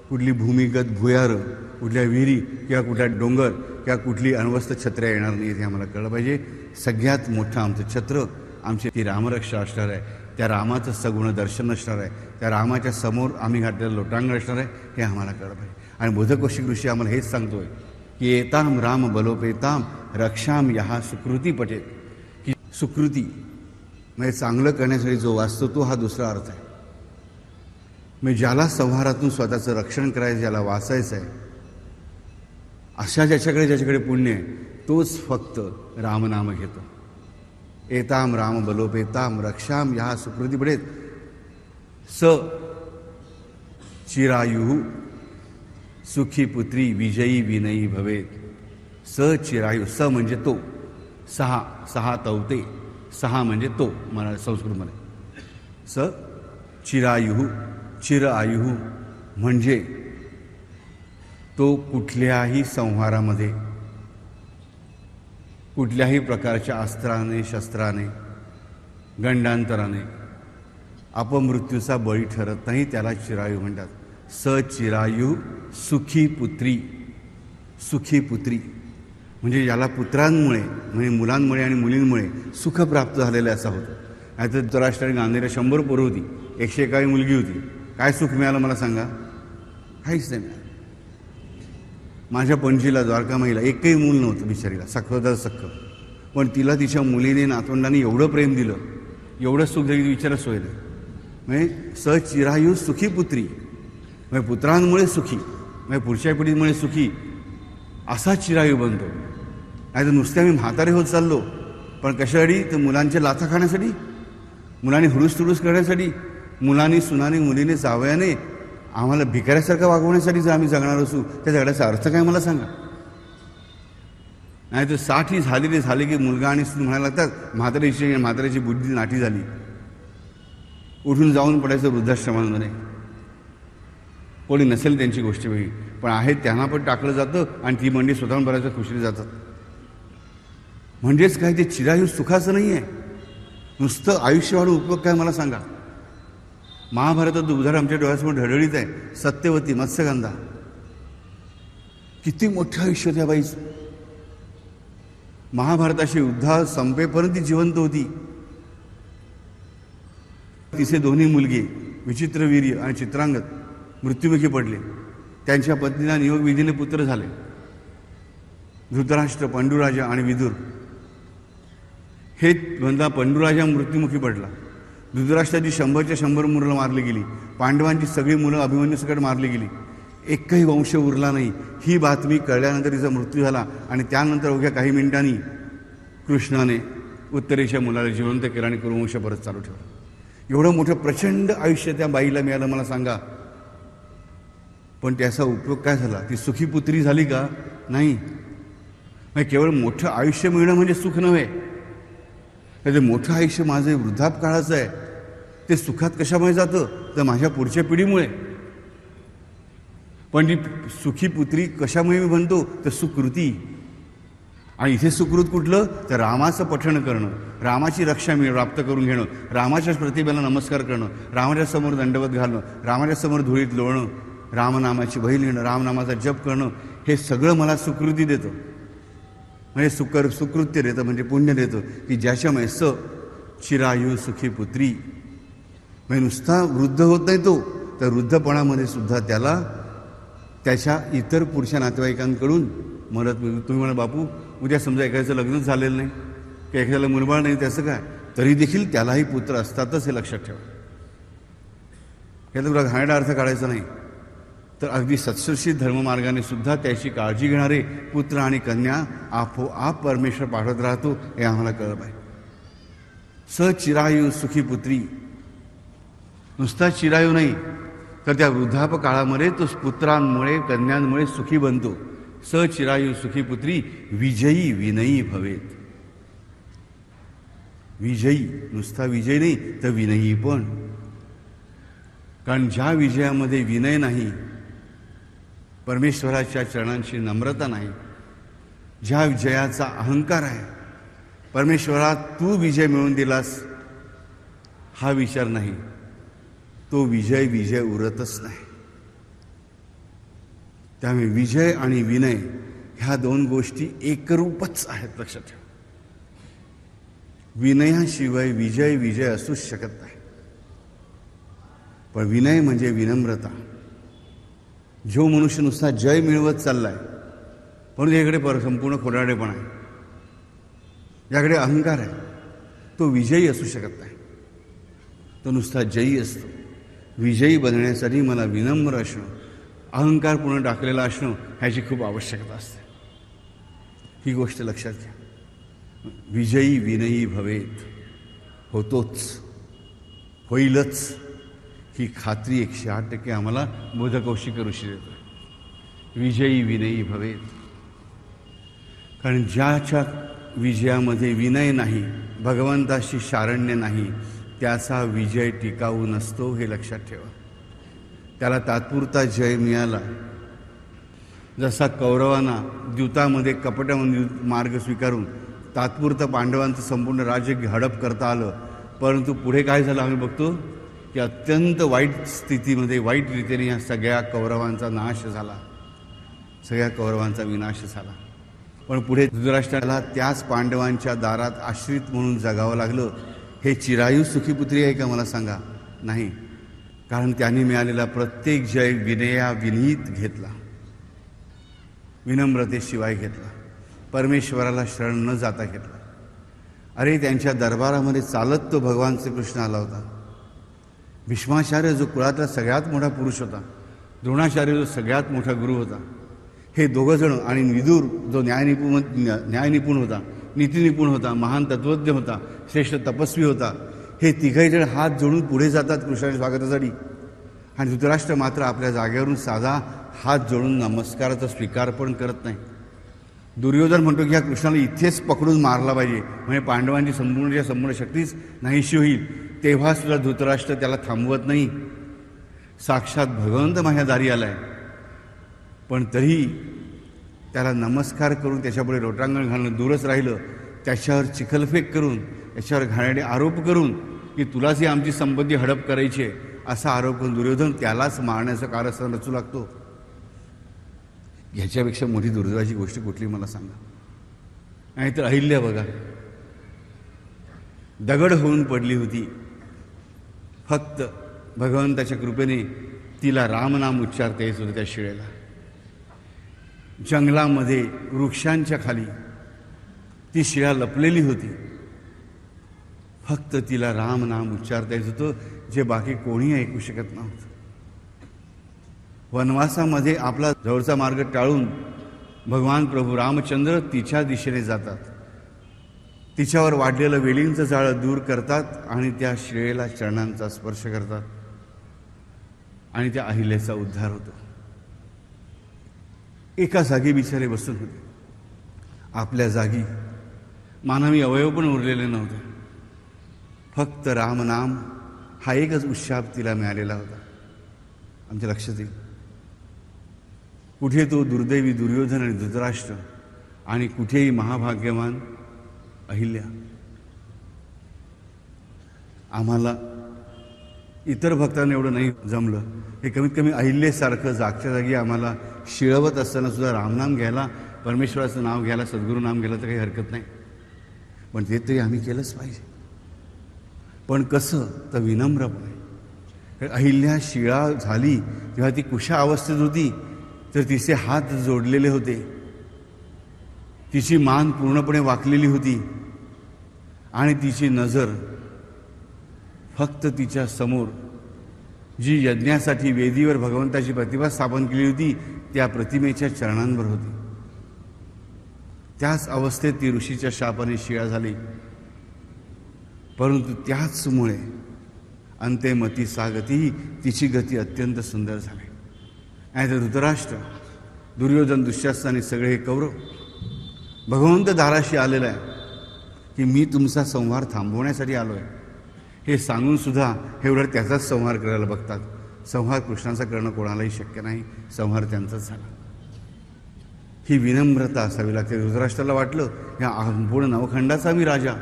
कुठली भूमिगत भुयारं, कुठल्या विहिरी किंवा कुठल्या डोंगर किंवा कुठली अण्वस्त्र छत्र्या येणार नाही, हे आम्हाला कळलं पाहिजे. सगळ्यात मोठं आमचं छत्र आमची ती रामरक्षा असणार आहे, त्या रामाचं सगुण दर्शन असणार आहे, त्या रामाच्या समोर आम्ही घातलेलं लोटांगण असणार आहे, हे आम्हाला कळलं पाहिजे. आणि बोधकोशिक ऋषी आम्हाला हेच सांगतोय की एताम राम बलोपेताम रक्षाम यहा सुकृती पटेत. की सुकृती म्हणजे चांगलं करण्यासाठी जो वाचतो तो हा दुसरा अर्थ आहे. म्हणजे ज्याला संहारातून स्वतःचं रक्षण करायचं, ज्याला वाचायचं आहे, अशा ज्याच्याकडे पुण्य आहे तोच फक्त रामनाम घेतो. एताम राम बलोपेताम रक्षाम ह्या सुकृती पडेत स चिरायु सुखी पुत्री विजयी विनयी भवेत. स चिरायू, स म्हणजे तो, 6 तवते, 6 म्हणजे तो मराठी संस्कृतमध्ये. स चिरायु, चिर आयु म्हणजे तो कुठल्याही संहारामध्ये, कुठल्याही प्रकारच्या अस्त्राने, शस्त्राने, गंडांतराने अपमृत्यूचा बळी ठरत नाही, त्याला चिरायू म्हणतात. स चिरायू सुखी पुत्री. सुखी पुत्री म्हणजे ज्याला पुत्रांमुळे, म्हणजे मुलांमुळे आणि मुलींमुळे सुख प्राप्त झालेलं असं होतं. नाहीतर धृतराष्ट्राने गांधीला 100 पोरं होती, 101 मुलगी होती, काय सुख मिळालं मला सांगा? काहीच नाही मिळालं. माझ्या पणजीला, द्वारकामाईला एकही मूल नव्हतं बिचारीला, सख्खं सख्खं, पण तिला तिच्या मुलीने, नातवंडांनी एवढं प्रेम दिलं, एवढं सुख दिलं, विचारच सोय नाही. म्हणजे स चिरायू सुखी पुत्री म्हणजे पुत्रांमुळे सुखी, म्हणजे पुढच्या पिढीमुळे सुखी असा चिरायू बनतो. नाही तर नुसते आम्ही म्हातारे होत चाललो, पण कशासाठी? तर मुलांच्या लाथा खाण्यासाठी, मुलांनी हुडूस तुडूस करण्यासाठी, मुलांनी सुनानी मुलीने जावयाने आम्हाला भिकाऱ्यासारखं वागवण्यासाठी जर आम्ही जगणार असू, त्या जगण्याचा अर्थ काय मला सांगा? नाही तर 60 झाले की मुलगा आणि सून म्हणायला लागतात म्हाताऱ्याची बुद्धी नाठी झाली, उठून जाऊन पडायचं वृद्धाश्रमांमध्ये. कोणी नसेल त्यांची गोष्ट वेगळी, पण आहे त्यांना पण टाकलं जातं आणि ती मंडळी स्वतःहून बऱ्याच खुशीने जातात. म्हणजेच काय, ते चिरायू सुखाचं नाही आहे, नुसतं आयुष्य वाढून उपयोग काय मला सांगा? महाभारतात उदाहरण आमच्या डोळ्यासमोर ढळढळीत आहे. सत्यवती, मत्स्यगंधा, किती मोठं आयुष्य त्या बाईचं. महाभारताशी युद्ध संपेपर्यंत ती जिवंत होती. तिचे दोन्ही मुलगे विचित्रवीर्य आणि चित्रांगत मृत्युमुखी पडले. त्यांच्या पत्नीला नियोगविधीने पुत्र झाले, धृतराष्ट्र, पांडुराजा आणि विदुर. हे म्हणता पांडुराजा मृत्युमुखी पडला. धृतराष्ट्राची 100च्या 100 मुलं मारली गेली. पांडवांची सगळी मुलं अभिमन्यूसकट मारली गेली. एकही वंश उरला नाही. ही बातमी कळल्यानंतर तिचा मृत्यू झाला आणि त्यानंतर अवघ्या काही मिनिटांनी कृष्णाने उत्तरेच्या मुलाला जिवंत केलं आणि कुरुवंश परत चालू ठेवला. एवढं मोठं प्रचंड आयुष्य त्या बाईला मिळालं, मला सांगा. पण त्याचा उपयोग काय झाला? ती सुखी पुत्री झाली का? नाही. केवळ मोठं आयुष्य मिळणं म्हणजे सुख नव्हे. ते मोठं आयुष्य माझं वृद्धापकाळाचं आहे. ते सुखात कशामुळे जातं? तर माझ्या पुढच्या पिढीमुळे. पण ती सुखी पुत्री कशामुळे मी म्हणतो? तर सुकृती. आणि इथे सुकृत कुठलं? तर रामाचं पठण करणं, रामाची रक्षा प्राप्त करून घेणं, रामाच्या प्रतिभेला नमस्कार करणं, रामाच्या समोर दंडवत घालणं, रामाच्या समोर धुळीत लोळणं, रामनामाची बही लिहिणं, रामनामाचा जप करणं, हे सगळं मला सुकृती देतं. म्हणजे सुकृत्य देतं, म्हणजे पुण्य देतं की ज्याच्यामुळे चिरायू सुखी पुत्री. म्हणजे नुसता वृद्ध होत नाही तो, तर वृद्धपणामध्ये सुद्धा त्याला त्याच्या इतर पुरुष नातेवाईकांकडून मदत मिळते. तुम्ही म्हणा बापू, उद्या समजा एखाद्याचं लग्नच झालेलं नाही की एखाद्याला मुलबाळ नाही, त्याचं काय? तरी देखील त्यालाही पुत्र असतातच, हे लक्षात ठेवा. याचा तुला घाणेरडा अर्थ काढायचा नाही. तर अगदी सत्सर्षित धर्ममार्गाने सुद्धा त्याची काळजी घेणारे पुत्र आणि कन्या आपोआप परमेश्वर पाठवत राहतो, हे आम्हाला कळलं पाहिजे. चिरायू सुखी पुत्री. नुसता चिरायू नाही, तर त्या वृद्धापकाळामध्ये तो पुत्रांमुळे कन्यांमुळे सुखी बनतो. चिरायू सुखी पुत्री विजयी विनयी भवेत. विजयी, नुसता विजय नाही तर विनयी पण. कारण ज्या विजयामध्ये विनय नाही, परमेश्वराच्या चरणांची नम्रता नाही, ज्या विजयाचा अहंकार आहे, परमेश्वरा तू विजय मिळवून दिलास हा विचार नाही, तो विजय उरतच नाही. त्यामुळे विजय आणि विनय ह्या दोन गोष्टी एकरूपच आहेत, लक्षात ठेवा. विनयाशिवाय विजय असूच शकत नाही. पण विनय म्हणजे विनम्रता. जो मनुष्य नुसता जय मिळवत चाललाय, पण याकडे संपूर्ण खोटारडेपणा आहे, याकडे अहंकार आहे, तो विजयी असू शकत नाही. तो नुसता जयी असतो. विजयी बनण्यासाठी मला विनम्र असणं, अहंकारपूर्ण टाकलेला असणं ह्याची खूप आवश्यकता असते. ही गोष्ट लक्षात घ्या. विजयी विनयी भवेत. होतोच, होईलच, ही खात्री 108% आम्हाला बोधकौशिक ऋषी देतो. विजयी विनयी भवेत. कारण ज्याच्या विजयामध्ये विनय नाही, भगवंताशी शारण्य नाही, त्याचा विजय टिकाऊ नसतो, हे लक्षात ठेवा. त्याला तात्पुरता जय मिळाला. जसा कौरवांना द्यूतामध्ये कपटामध्ये मार्ग स्वीकारून तात्पुरतं पांडवांचं संपूर्ण राज्य हडप करता आलं, परंतु पुढे काय झालं आम्ही बघतो की अत्यंत वाईट स्थितीमध्ये, वाईट रीतीने या सगळ्या कौरवांचा नाश झाला, सगळ्या कौरवांचा विनाश झाला. पण पुढे धृतराष्ट्राला त्याच पांडवांच्या दारात आश्रित म्हणून जगावं लागलं. हे चिरायू सुखीपुत्री आहे का? मला सांगा. नाही. कारण त्यांनी मिळालेला प्रत्येक जय विनयविनीत घेतला, विनम्रतेशिवाय घेतला, परमेश्वराला शरण न जाता घेतला. अरे त्यांच्या दरबारामध्ये चालत तो भगवान श्रीकृष्ण आला होता. भीष्माचार्य जो कुळातला सगळ्यात मोठा पुरुष होता, द्रोणाचार्य जो सगळ्यात मोठा गुरु होता, हे दोघंजण, आणि विदुर जो न्यायनिपुण होता, नीतिनिपुण होता, महान तत्त्वज्ञ होता, श्रेष्ठ तपस्वी होता, हे तिघही जण हात जोडून पुढे जातात कृष्णाच्या स्वागतासाठी. आणि धृतराष्ट्र मात्र आपल्या जागेवरून साधा हात जोडून नमस्काराचा स्वीकार पण करत नाही. दुर्योधन म्हणतो की ह्या कृष्णाला इथेच पकडून मारला पाहिजे, म्हणजे पांडवांची संपूर्ण शक्तीच नाहीशी होईल. तेव्हा सुद्धा धृतराष्ट्र त्याला थांबवत नाही. साक्षात भगवंत माझ्या दारी आलाय, पण तरी त्याला नमस्कार करून त्याच्यापुढे लोटांगण घालणं दूरच राहिलं. त्याच्यावर चिखलफेक करून, त्याच्यावर घाणेरडे आरोप करून की तुलाच ही आमची संपत्ती हडप करायची आहे, असा आरोप करून दुर्योधन त्यालाच मारण्याचं कारस्थान रचू लागतो. ह्याच्यापेक्षा मोठी दुर्दैवाची गोष्ट कुठली मला सांगा. नाहीतर अहिल्या बघा, दगड होऊन पडली होती, फक्त भगवंताच्या कृपेने तिला रामनाम उच्चारता येत होतं. त्या शिळेला जंगलामध्ये वृक्षांच्या खाली ती शिळा लपलेली होती. फक्त तिला रामनाम उच्चारता येत होतं, जे बाकी कोणी ऐकू शकत नव्हतं. वनवासामध्ये आपला जवळचा मार्ग टाळून भगवान प्रभू रामचंद्र तिच्या दिशेने जातात. तिच्यावर वाढलेलं वेलींचं जाळं दूर करतात आणि त्या शिळेला चरणांचा स्पर्श करतात आणि त्या अहिल्याचा उद्धार होतो. एका जागी बिचारे बसून होते. आपल्या जागी मानवी अवयव पण उरलेले नव्हते. फक्त रामनाम हा एकच उशाप तिला मिळालेला होता. आमच्या लक्षात येईल कुठे तो दुर्दैवी दुर्योधन आणि धृतराष्ट्र आणि कुठेही महाभाग्यवान अहिल्या. आम्हाला इतर भक्तांना एवढं नाही जमलं, हे कमीत कमी अहिल्यासारखं जागच्या जागी आम्हाला शिळवत असताना सुद्धा रामनाम घ्यायला, परमेश्वराचं नाव घ्यायला, सद्गुरू नाम घ्यायला तर काही हरकत नाही. पण ते तरी आम्ही केलंच पाहिजे. पण कसं तर विनम्रपणे. अहिल्या शिळा झाली तेव्हा ती कुशा अवस्थेत होती, तर तिचे हात जोडलेले होते, तिची मान पूर्णपणे वाकलेली होती आणि तिची नजर फक्त तिच्या समोर जी यज्ञासाठी वेदीवर भगवंताची प्रतिमा स्थापन केली होती त्या प्रतिमेच्या चरणांवर होती. त्याच अवस्थेत ती ऋषीच्या शापाने शिळा झाली. परंतु त्याचमुळे अंत्यमती सागती, तिची गती अत्यंत सुंदर झाली. आणि तर धृतराष्ट्र, दुर्योधन, दुःशासन आणि सगळे हे कौरव भगवंत दाराशी आलेला आहे की मी तुमचा संहार थांबवण्यासाठी आलो आहे हे सांगून सुद्धा हे एवढं त्याचाच संहार करायला बघतात. संहार कृष्णाचा करणं कोणालाही शक्य नाही. संहार त्यांचाच झाला. ही विनम्रता असावी लागते. धृतराष्ट्राला वाटलं या पूर्ण नवखंडाचा मी राजा.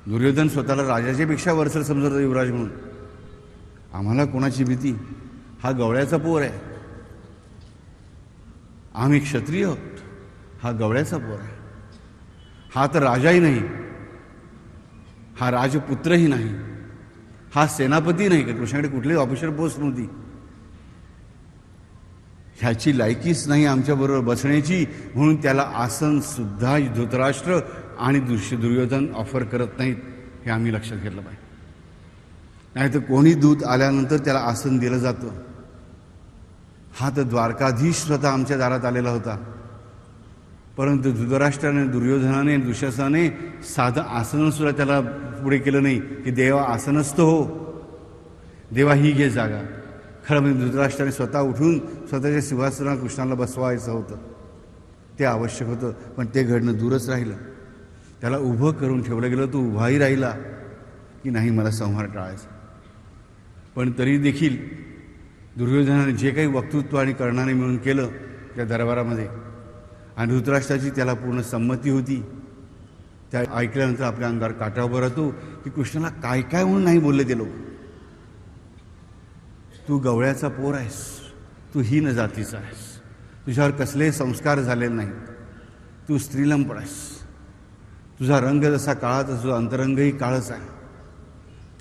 दुर्योधन स्वतःला राजाच्यापेक्षा वरचढ समजत होता युवराज म्हणून. आम्हाला कोणाची भीती? हा गवळ्याचा पोर आहे. आम्ही क्षत्रिय आहोत, हा गवळ्याचा पोर आहे. हा तर राजाही नाही, हा राजपुत्रही नाही, हा सेनापती नाही, का कृष्णाकडे कुठलीही ऑफिशियल पोस्ट नव्हती. ह्याची लायकीच नाही आमच्याबरोबर बसण्याची, म्हणून त्याला आसन सुद्धा धृतराष्ट्र आणि दुर्योधन ऑफर करत नाहीत. हे आम्ही लक्षात घेतलं पाहिजे. नाही तर कोणी दूत आल्यानंतर त्याला आसन दिलं जातं. हा तर द्वारकाधीश स्वतः आमच्या दारात आलेला होता. परंतु धृतराष्ट्राने, दुर्योधनाने, दुःशासनाने साधं आसनसुद्धा त्याला पुढे केलं नाही की देवा आसनस्थ हो, देवा ही घे जागा. खरं म्हणजे धृतराष्ट्राने स्वतः उठून स्वतःच्या सिंहासनावर कृष्णाला बसवायचं होतं. ते आवश्यक होतं, पण ते घडणं दूरच राहिलं. त्याला उभं करून ठेवलं गेलं. तो उभाही राहिला की नाही मला संहार टाळायचा. पण तरी देखील दुर्योधनाने जे काही वक्तृत्व आणि कर्णाने मिळून केलं त्या दरबारामध्ये, आणि धृतराष्ट्राची त्याला पूर्ण संमती होती. त्या ऐकल्यानंतर आपल्या अंगावर काटा उभा राहतो की कृष्णाला काय काय म्हणून नाही बोलले ते लोक. तू गवळ्याचा पोर आहेस, तू हीन जातीचा आहेस, तुझ्यावर कसलेही संस्कार झालेले नाहीत, तू स्त्रीलंपड आहेस, तुझा रंग जसा काळा तसा तुझा अंतरंगही काळच आहे,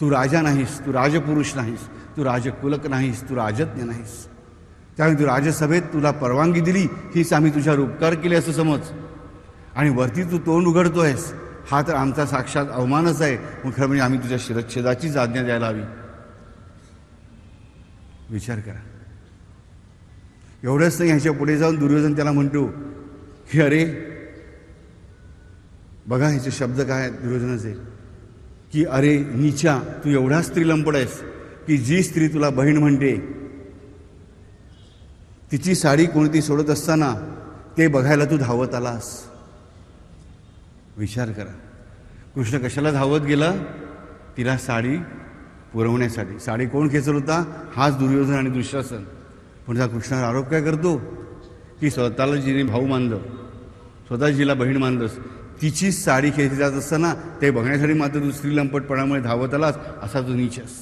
तू राजा नाहीस, तू राजपुरुष नाहीस, तू राजकुलक नाहीस, तू राजज्ञ नाहीस. त्यामुळे तू राजसभेत तुला परवानगी दिली हीच आम्ही तुझ्यावर उपकार केले असं समज, आणि वरती तू तोंड उघडतोयस हा तर आमचा साक्षात अवमानच आहे. मग खरं म्हणजे आम्ही तुझ्या शिरच्छेदाचीच आज्ञा द्यायला हवी. विचार करा. एवढंच नाही, ह्याच्या पुढे जाऊन दुर्योधन त्याला म्हणतो की अरे बघा ह्याचे शब्द काय आहेत दुर्योधनाचे, की अरे नीचा, तू एवढा स्त्रीलंपड आहेस की जी स्त्री तुला बहीण म्हणते तिची साडी कोणती सोडत असताना ते बघायला तू धावत आलास. विचार करा. कृष्ण कशाला धावत गेला? तिला साडी पुरवण्यासाठी. साडी कोण खेचत होता? हाच दुर्योधन आणि दुःशासन. पण त्या कृष्णावर आरोप काय करतो की स्वतःला जिने भाऊ मानलं, स्वतः जिला बहीण मानलंस, तिचीच साडी खेचली जात असताना ते बघण्यासाठी मात्र तू स्त्रीलंपटपणामुळे धावत आलास, असा तू नीचस.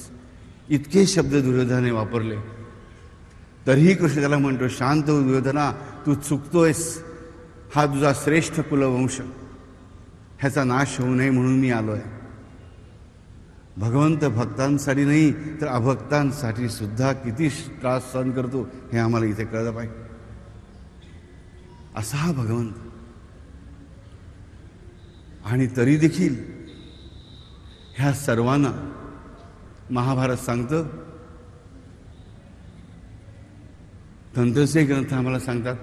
इतके शब्द दुर्योधनाने वापरले. तरीही कृष्ण त्याला म्हणतो शांत हो दुर्योधना, तू चुकतोयस. हा तुझा श्रेष्ठ कुलवंश, ह्याचा नाश होऊ नये म्हणून मी आलो आहे. भगवंत भक्तांसाठी नाही तर अभक्तांसाठी सुद्धा किती त्रास सहन करतो हे आम्हाला इथे कळलं पाहिजे. असा हा भगवंत. आणि तरी देखील ह्या सर्वांना महाभारत सांगतं, तंत्रसे ग्रंथ आम्हाला सांगतात,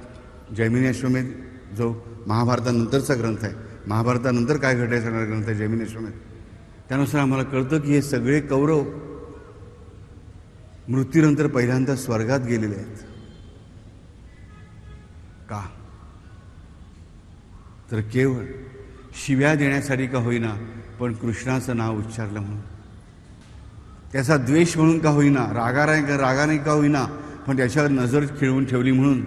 जैमिनी अश्वमेध जो महाभारतानंतरचा ग्रंथ आहे, महाभारतानंतर काय घडायचा ग्रंथ आहे जैमिनी अश्वमेध, त्यानुसार आम्हाला कळतं की हे सगळे कौरव मृत्यूनंतर पहिल्यांदा स्वर्गात गेलेले आहेत. का? तर केवळ शिव्या देण्यासाठी का होईना पण कृष्णाचं नाव उच्चारलं म्हणून, त्याचा द्वेष म्हणून का होईना, रागाने का होईना पण त्याच्यावर नजर खिळवून ठेवली म्हणून,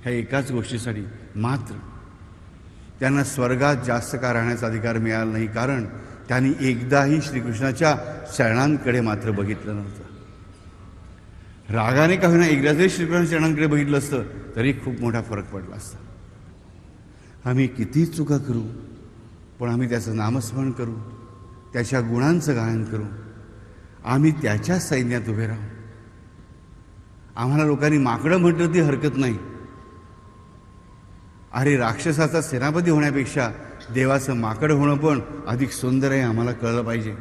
ह्या एकाच गोष्टीसाठी मात्र त्यांना स्वर्गात जास्त का राहण्याचा अधिकार मिळाला नाही, कारण त्यांनी एकदाही श्रीकृष्णाच्या चरणांकडे मात्र बघितलं नव्हतं. रागाने का होईना एकदा जरी श्रीकृष्णाच्या चरणांकडे बघितलं असतं तरी खूप मोठा फरक पडला असता. आम्ही किती चुका करू पण आम्ही त्याचं नामस्मरण करू, त्याच्या गुणांचं गायन करू, आम्ही त्याच्या सैन्यात उभे राहू. आम्हाला लोकांनी माकडं म्हटलं ती हरकत नाही. अरे राक्षसाचा सेनापती होण्यापेक्षा देवाचं माकड होणं पण अधिक सुंदर आहे, आम्हाला कळलं पाहिजे.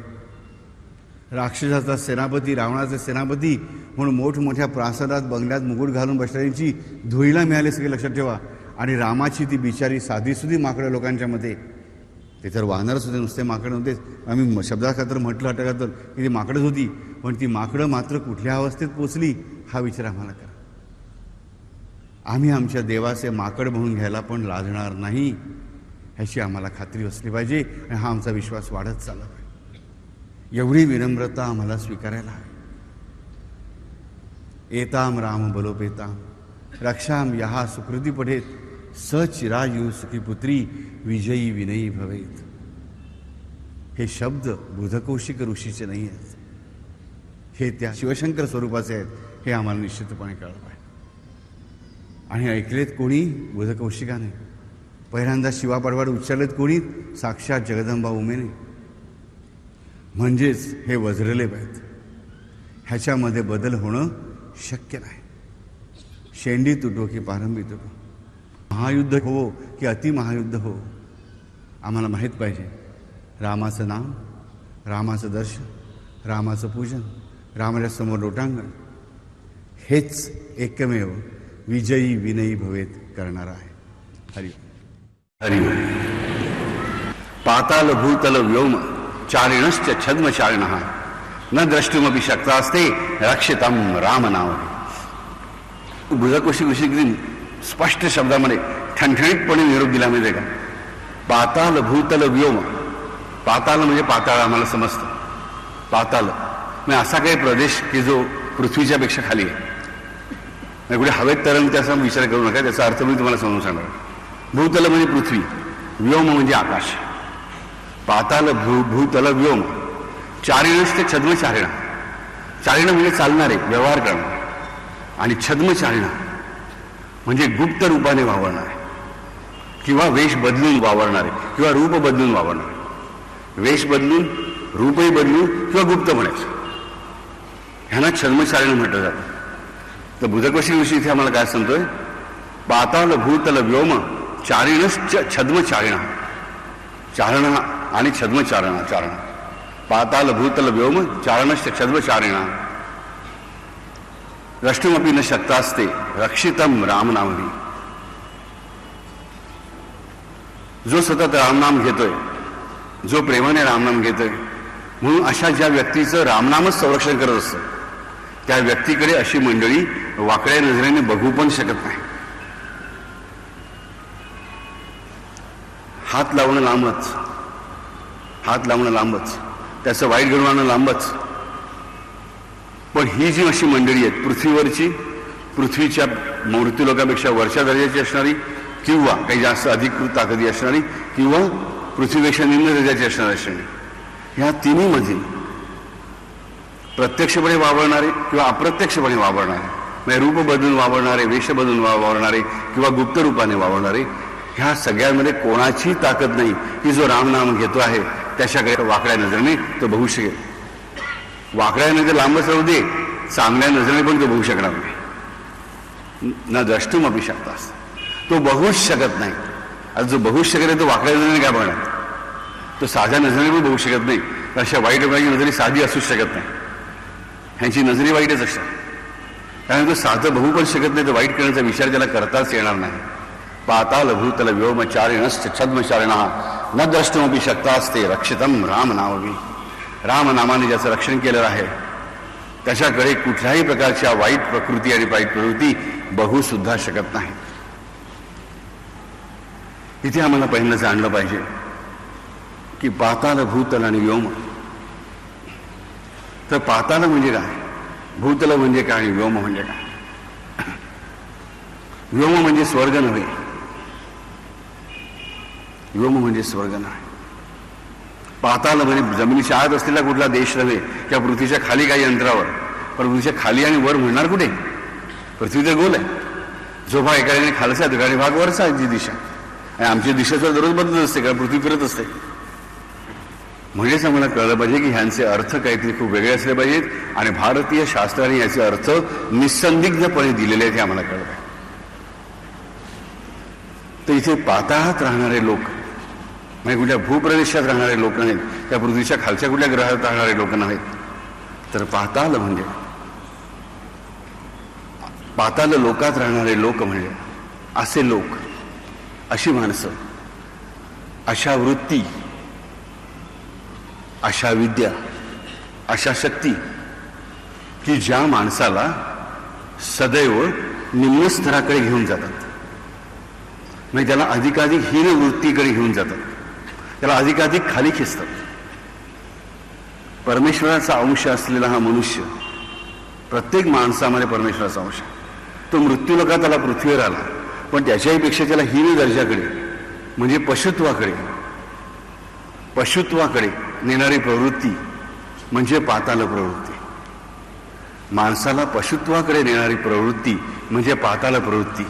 राक्षसाचा सेनापती, रावणाचा सेनापती म्हणून मोठमोठ्या प्रासादात बंगल्यात मुकुट घालून बसणाऱ्यांची धुळीला मिळाले सगळे लक्षात ठेवा. आणि रामाची ती बिचारी साधीसुधी माकडं लोकांच्या मध्ये, ते तर वानरच होते, नुसते माकडं नव्हतेच. आम्ही शब्दाखातर म्हटलं हटकातर की ती माकडंच होती, पण ती माकडं मात्र कुठल्या अवस्थेत पोचली हा विचार आम्हाला करा. आम्ही आमच्या देवाचे माकड म्हणून घ्यायला पण लाजणार नाही ह्याची आम्हाला खात्री असली पाहिजे आणि हा आमचा विश्वास वाढत चालला पाहिजे. एवढी विनम्रता आम्हाला स्वीकारायला हवी. एताम राम बलोपेताम रक्षाम यहा सुकृती पठेत सचिरायू सुखी पुत्री विजयी विनयी भवेत. हे शब्द बुधकौशिक ऋषीचे नाही आहेत, हे त्या शिवशंकर स्वरूपाचे आहेत, हे आम्हाला निश्चितपणे कळलं पाहिजे. आणि ऐकलेत कोणी? बुधकौशिकाने. पहिल्यांदा शिवापाडवाड उच्चारलेत कोणी? साक्षात जगदंबा उमेने. म्हणजेच हे वज्रलेप आहेत, ह्याच्यामध्ये बदल होणं शक्य नाही. शेंडी तुटो की पारंबी तुटो, महायुद्ध हो की अतिमहायुद्ध हो, आम्हाला माहीत पाहिजे रामाचं नाम, रामाचं दर्शन, रामाचं पूजन, रामाच्या समोर लोटांगण हेच एकमेव विजयी विनयी भवेत करणारा आहे. हरि हरि. पाताल भूतल व्योम चारिणश्च छद्मचारिणः न द्रष्टुमपि शक्तास्ते रक्षितम राम नाव. बुधकौशिक ऋषींनी स्पष्ट शब्दामध्ये ठणठणीतपणे निरोप दिला माहिती का? पाताल भूतल व्योम. पाताल म्हणजे पाताळ आम्हाला समजतं. पाताल म्हणजे असा काही प्रदेश की जो पृथ्वीच्या पेक्षा खाली आहे. कुठे हवेत तरंगते असा विचार करू नका, त्याचा अर्थ मी तुम्हाला समजून सांगणार. भूतल म्हणजे पृथ्वी, व्योम म्हणजे आकाश. पाताल भूतल व्योम चारिणश्च छद्मचारिणा. चारिणा म्हणजे चालणारे, व्यवहार करणारे, आणि छद्मचारिणा म्हणजे गुप्त रूपाने वावरणारे किंवा वेश बदलून वावरणारे किंवा रूप बदलून वावरणारे. वेश बदलून, रूपही बदलून किंवा गुप्त म्हणायचं, ह्यांना छद्मचारिणा म्हटलं जातं. तर बुधकौशिक ऋषी इथे आम्हाला काय सांगतोय? पाताल भूतल व्योम चारिणश्च छद्मचारिणा. चारणा आणि छद्मचारणा. चारणा पाताल भूतल व्योम चारणश्च छद्मचारिणा द्रष्टुमपि न शक्तास्ते रक्षितम रामनामवी. जो सतत रामनाम घेतोय, जो प्रेमाने रामनाम घेतोय, म्हणून अशा ज्या व्यक्तीचं रामनामच संरक्षण करत असतं त्या व्यक्तीकडे अशी मंडळी वाकड्या नजरेने बघू पण शकत नाही. हात लावणं लांबच, हात लावणं लांबच, त्याचं वाईट घडवणं लांबच. पण ही जी अशी मंडळी आहेत पृथ्वीवरची, पृथ्वीच्या मृत्यू लोकांपेक्षा वरच्या दर्जाची असणारी किंवा काही जास्त अधिकृत ताकदी असणारी किंवा पृथ्वीपेक्षा निम्न दर्जाची असणारी, ह्या तिन्हीमधील प्रत्यक्षपणे वावरणारे किंवा अप्रत्यक्षपणे वावरणारे, म्हणजे रूप बदलून वावरणारे, वेश बदलून वावरणारे किंवा गुप्त रूपाने वावरणारे, ह्या सगळ्यांमध्ये कोणाची ताकद नाही की जो रामनाम घेतो आहे त्याच्याकडे वाकड्या नजरेने तो बघू शकेल. वाकड्या नजर लांबच राहू दे, चांगल्या नजरेने पण तो बघू शकणार नाही. न द्रष्टुम अपि शकतास, तो बघूच शकत नाही. आता जो बघूच शकत नाही तो वाकड्या नजरेने काय बघणार? तो साध्या नजरेने पण बघू शकत नाही. अशा वाईट नजरी साधी असूच शकत नाही. ह्यांची नजरी वाईटच असतात. कारण तो साधं बघू पण शकत नाही, तर वाईट करण्याचा विचार त्याला करताच येणार नाही. पाताल भूतल व्योमचारिणश्च छद्मचारिणा न द्रष्टुमपि शक्तास्ते रक्षितम राम नामवी. राम नामाने ज्याचं रक्षण केलेलं आहे त्याच्याकडे कुठल्याही प्रकारच्या वाईट प्रकृती आणि वाईट प्रवृत्ती बघू सुद्धा शकत नाही. इथे आम्हाला पहिलं जाणलं पाहिजे की पाताल भूतल आणि व्योम. तर पाताल म्हणजे काय, भूतल म्हणजे काय आणि व्योम म्हणजे काय? व्योम म्हणजे स्वर्ग नव्हे. व्योम म्हणजे स्वर्ग नाही. पाताल म्हणजे जमिनीच्या आत असलेला कुठला देश नव्हे किंवा पृथ्वीच्या खाली काही अंतरावर. पण पृथ्वीच्या खाली आणि वर म्हणणार कुठे? पृथ्वी तर गोल आहे. जो भाग एका ठिकाणी खालचा आहे आणि भाग वरचा आहे, जी दिशा. आणि आमची दिशा तर दररोज बदलत असते, कारण पृथ्वी फिरत असते. म्हणजेच आम्हाला कळलं पाहिजे की ह्यांचे अर्थ काहीतरी खूप वेगळे असले पाहिजेत. आणि भारतीय शास्त्राने याचे अर्थ निसंदिग्धपणे दिलेले आहेत हे आम्हाला कळलं पाहिजे. तर इथे पाताळात राहणारे लोक म्हणजे कुठल्या भूप्रदेशात राहणारे लोक नाहीत, त्या पृथ्वीच्या खालच्या कुठल्या ग्रहात राहणारे लोक नाहीत. तर पाताल म्हणजे पाताल लोकात राहणारे लोक म्हणजे असे लोक, अशी माणसं, अशा वृत्ती, अशा विद्या, अशा शक्ती की ज्या माणसाला सदैव निम्न स्तराकडे घेऊन जातात. म्हणजे त्याला अधिकाधिक हीन वृत्तीकडे घेऊन जातात, त्याला अधिकाधिक खाली खेचतात. परमेश्वराचा अंश असलेला हा मनुष्य, प्रत्येक माणसामध्ये परमेश्वराचा अंश. तो मृत्यूलोकात त्याला पृथ्वीवर आला, पण त्याच्याही पेक्षा त्याला हीन दर्जाकडे म्हणजे पशुत्वाकडे नेणारी प्रवृत्ती म्हणजे पाताल प्रवृत्ती. माणसाला पशुत्वाकडे नेणारी प्रवृत्ती म्हणजे पाताल प्रवृत्ती.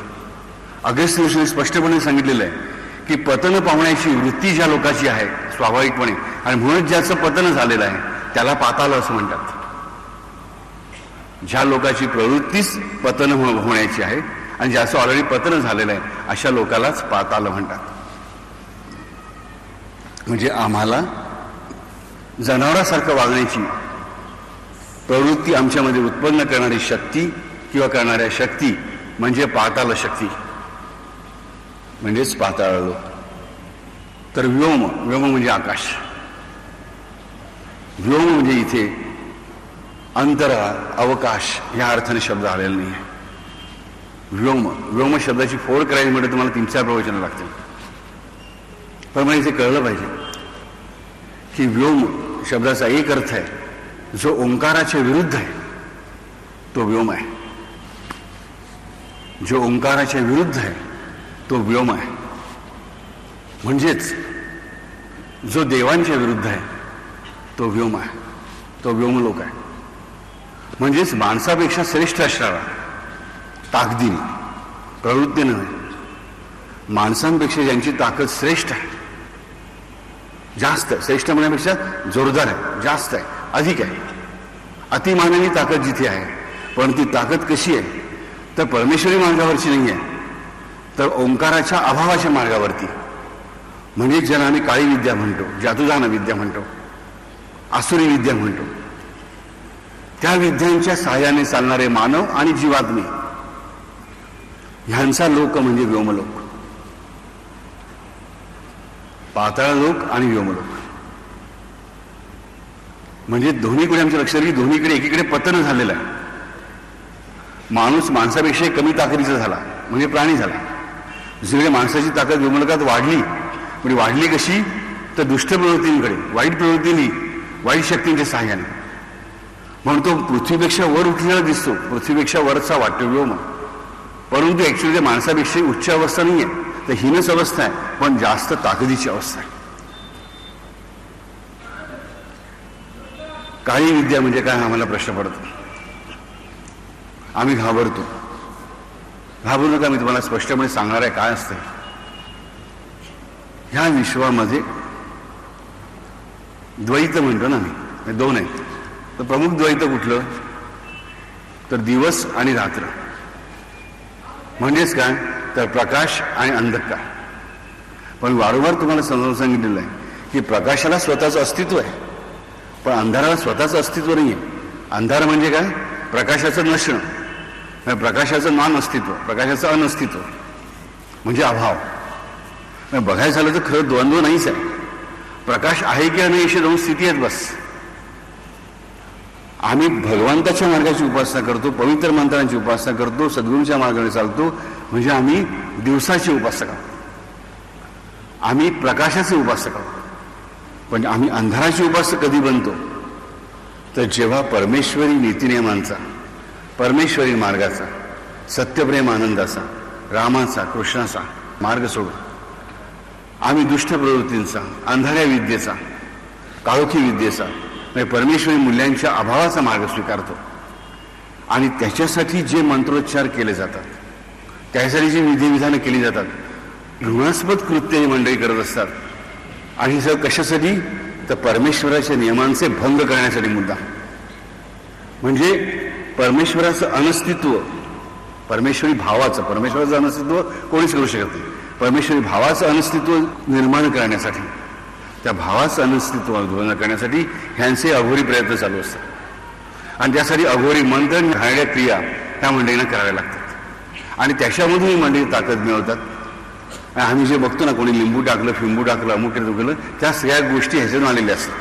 अगस्त्य ऋषीने स्पष्टपणे सांगितलेलं आहे की पतन पावण्याची वृत्ती ज्या लोकांची आहे स्वाभाविकपणे, आणि म्हणून ज्याचं पतन झालेलं आहे त्याला पाताल असं म्हणतात. ज्या लोकांची प्रवृत्तीच पतन होण्याची आहे आणि ज्याचं ऑलरेडी पतन झालेलं आहे अशा लोकांनाच पाताल म्हणतात. म्हणजे आम्हाला जनावरासारखं वागण्याची प्रवृत्ती आमच्यामध्ये उत्पन्न करणारी शक्ती किंवा करणाऱ्या शक्ती म्हणजे पाताल शक्ती, म्हणजेच पाताळ लोक. तर व्योम म्हणजे आकाश. व्योम म्हणजे इथे अंतराळ, अवकाश या अर्थाने शब्द आलेला नाही आहे. व्योम शब्दाची फोड करायची म्हणजे तुम्हाला 3-4 प्रवचनं लागतील. पण मला इथे कळलं पाहिजे की व्योम शब्दाचा एक अर्थ आहे जो ओंकाराच्या विरुद्ध आहे, तो व्योम आहे. जो ओंकाराच्या विरुद्ध आहे तो व्योम आहे. म्हणजेच जो देवांच्या विरुद्ध आहे तो व्योम आहे, तो व्योमलोक आहे. म्हणजेच माणसापेक्षा श्रेष्ठ असणारा ताकदीने, प्रवृत्तीने नव्हे, माणसांपेक्षा ज्यांची ताकद श्रेष्ठ आहे, जास्त आहे, श्रेष्ठ म्हणण्यापेक्षा जोरदार आहे, जास्त आहे, अधिक आहे. अतिमानवी ताकद जिथे आहे, पण ती ताकद कशी आहे तर परमेश्वरी मार्गावरची नाही आहे, तर ओंकाराच्या अभावाच्या मार्गावरती. म्हणजे ज्याला आम्ही काळी विद्या म्हणतो, जादूजान विद्या म्हणतो, आसुरी विद्या म्हणतो, त्या विद्यांच्या सहाय्याने चालणारे मानव आणि जीवात्मे ह्यांचा लोक म्हणजे व्योमलोक. पाताळ लोक आणि व्योमलोक म्हणजे दोन्हीकडे आमच्या लक्षात की दोन्हीकडे एकीकडे पतन झालेलं आहे. माणूस माणसापेक्षा कमी ताकदीचा झाला म्हणजे प्राणी झाला. दुसरीकडे माणसाची ताकद व्योमलोकात वाढली. म्हणजे वाढली कशी तर दुष्ट प्रवृत्तींकडे, वाईट प्रवृत्तींनी, वाईट शक्तींच्या सहाय्याने. म्हणून तो पृथ्वीपेक्षा वर उठलेला दिसतो, पृथ्वीपेक्षा वरचा वाटतो व्योम. परंतु ऍक्च्युअली ते माणसापेक्षा उच्च अवस्था नाही आहे, तर हीनच अवस्था आहे, पण जास्त ताकदीची अवस्था आहे. काळी विद्या म्हणजे काय आम्हाला प्रश्न पडतो. आम्ही घाबरतो. घाबरू नका, मी तुम्हाला स्पष्टपणे सांगणार आहे काय असतं. ह्या विश्वामध्ये द्वैत म्हणतो ना मी, दोन आहेत. तर प्रमुख द्वैत कुठलं? तर दिवस आणि रात्र. म्हणजेच काय? तर प्रकाश आणि अंधकार. पण वारंवार तुम्हाला समजावून सांगितलेलं आहे की प्रकाशाला स्वतःचं अस्तित्व आहे, पण अंधाराला स्वतःचं अस्तित्व नाही आहे. अंधार म्हणजे काय? प्रकाशाचं नसणं, प्रकाशाचं नॉन अस्तित्व, प्रकाशाचं अनस्तित्व म्हणजे अभाव. बघायचं झालं तर खरं द्वंद्व नाहीच आहे. प्रकाश आहे की नाही अशी दोन स्थिती आहेत बस. आम्ही भगवंताच्या मार्गाची उपासना करतो, पवित्र मंत्रांची उपासना करतो, सद्गुरूंच्या मार्गाने चालतो, म्हणजे आम्ही दिवसाची उपासना करतो, आम्ही प्रकाशाची उपासना करतो. पण आम्ही अंधाराची उपासना कधी बनतो? तर जेव्हा परमेश्वरी नीतिनियमांचा, परमेश्वरी मार्गाचा, सत्यप्रेम आनंदाचा, रामाचा, कृष्णाचा मार्ग सोडून आम्ही दुष्ट प्रवृत्तींचा, अंधाऱ्या विद्येचा, काळोखी विद्येचा, म्हणजे परमेश्वरी मूल्यांच्या अभावाचा मार्ग स्वीकारतो. आणि त्याच्यासाठी जे मंत्रोच्चार केले जातात, त्यासाठी जी विधिविधानं केली जातात, घृणास्पद कृत्य ही मंडळी करत असतात. आणि हे सगळं कशासाठी? तर परमेश्वराच्या नियमांचे भंग करण्यासाठी मुद्दा. म्हणजे परमेश्वराचं अनस्तित्व, परमेश्वरी भावाचं, परमेश्वराचं अनस्तित्व कोणीच करू शकत नाही. परमेश्वरी भावाचं अनस्तित्व निर्माण करण्यासाठी, त्या भावाचं अनस्तित्व निर्माण करण्यासाठी ह्यांचे अघोरी प्रयत्न चालू असतात. आणि त्यासाठी अघोरी मंत्र आणि घाणेरड्या क्रिया ह्या मंडळींना कराव्या लागतात. आणि त्याच्यामधून ही मंडळी ताकद मिळवतात. आणि आम्ही जे बघतो ना, कोणी लिंबू टाकलं, फिंबू टाकलं, अमुक केलं, त्या सगळ्या गोष्टी ह्याच्यातून आलेल्या असतात.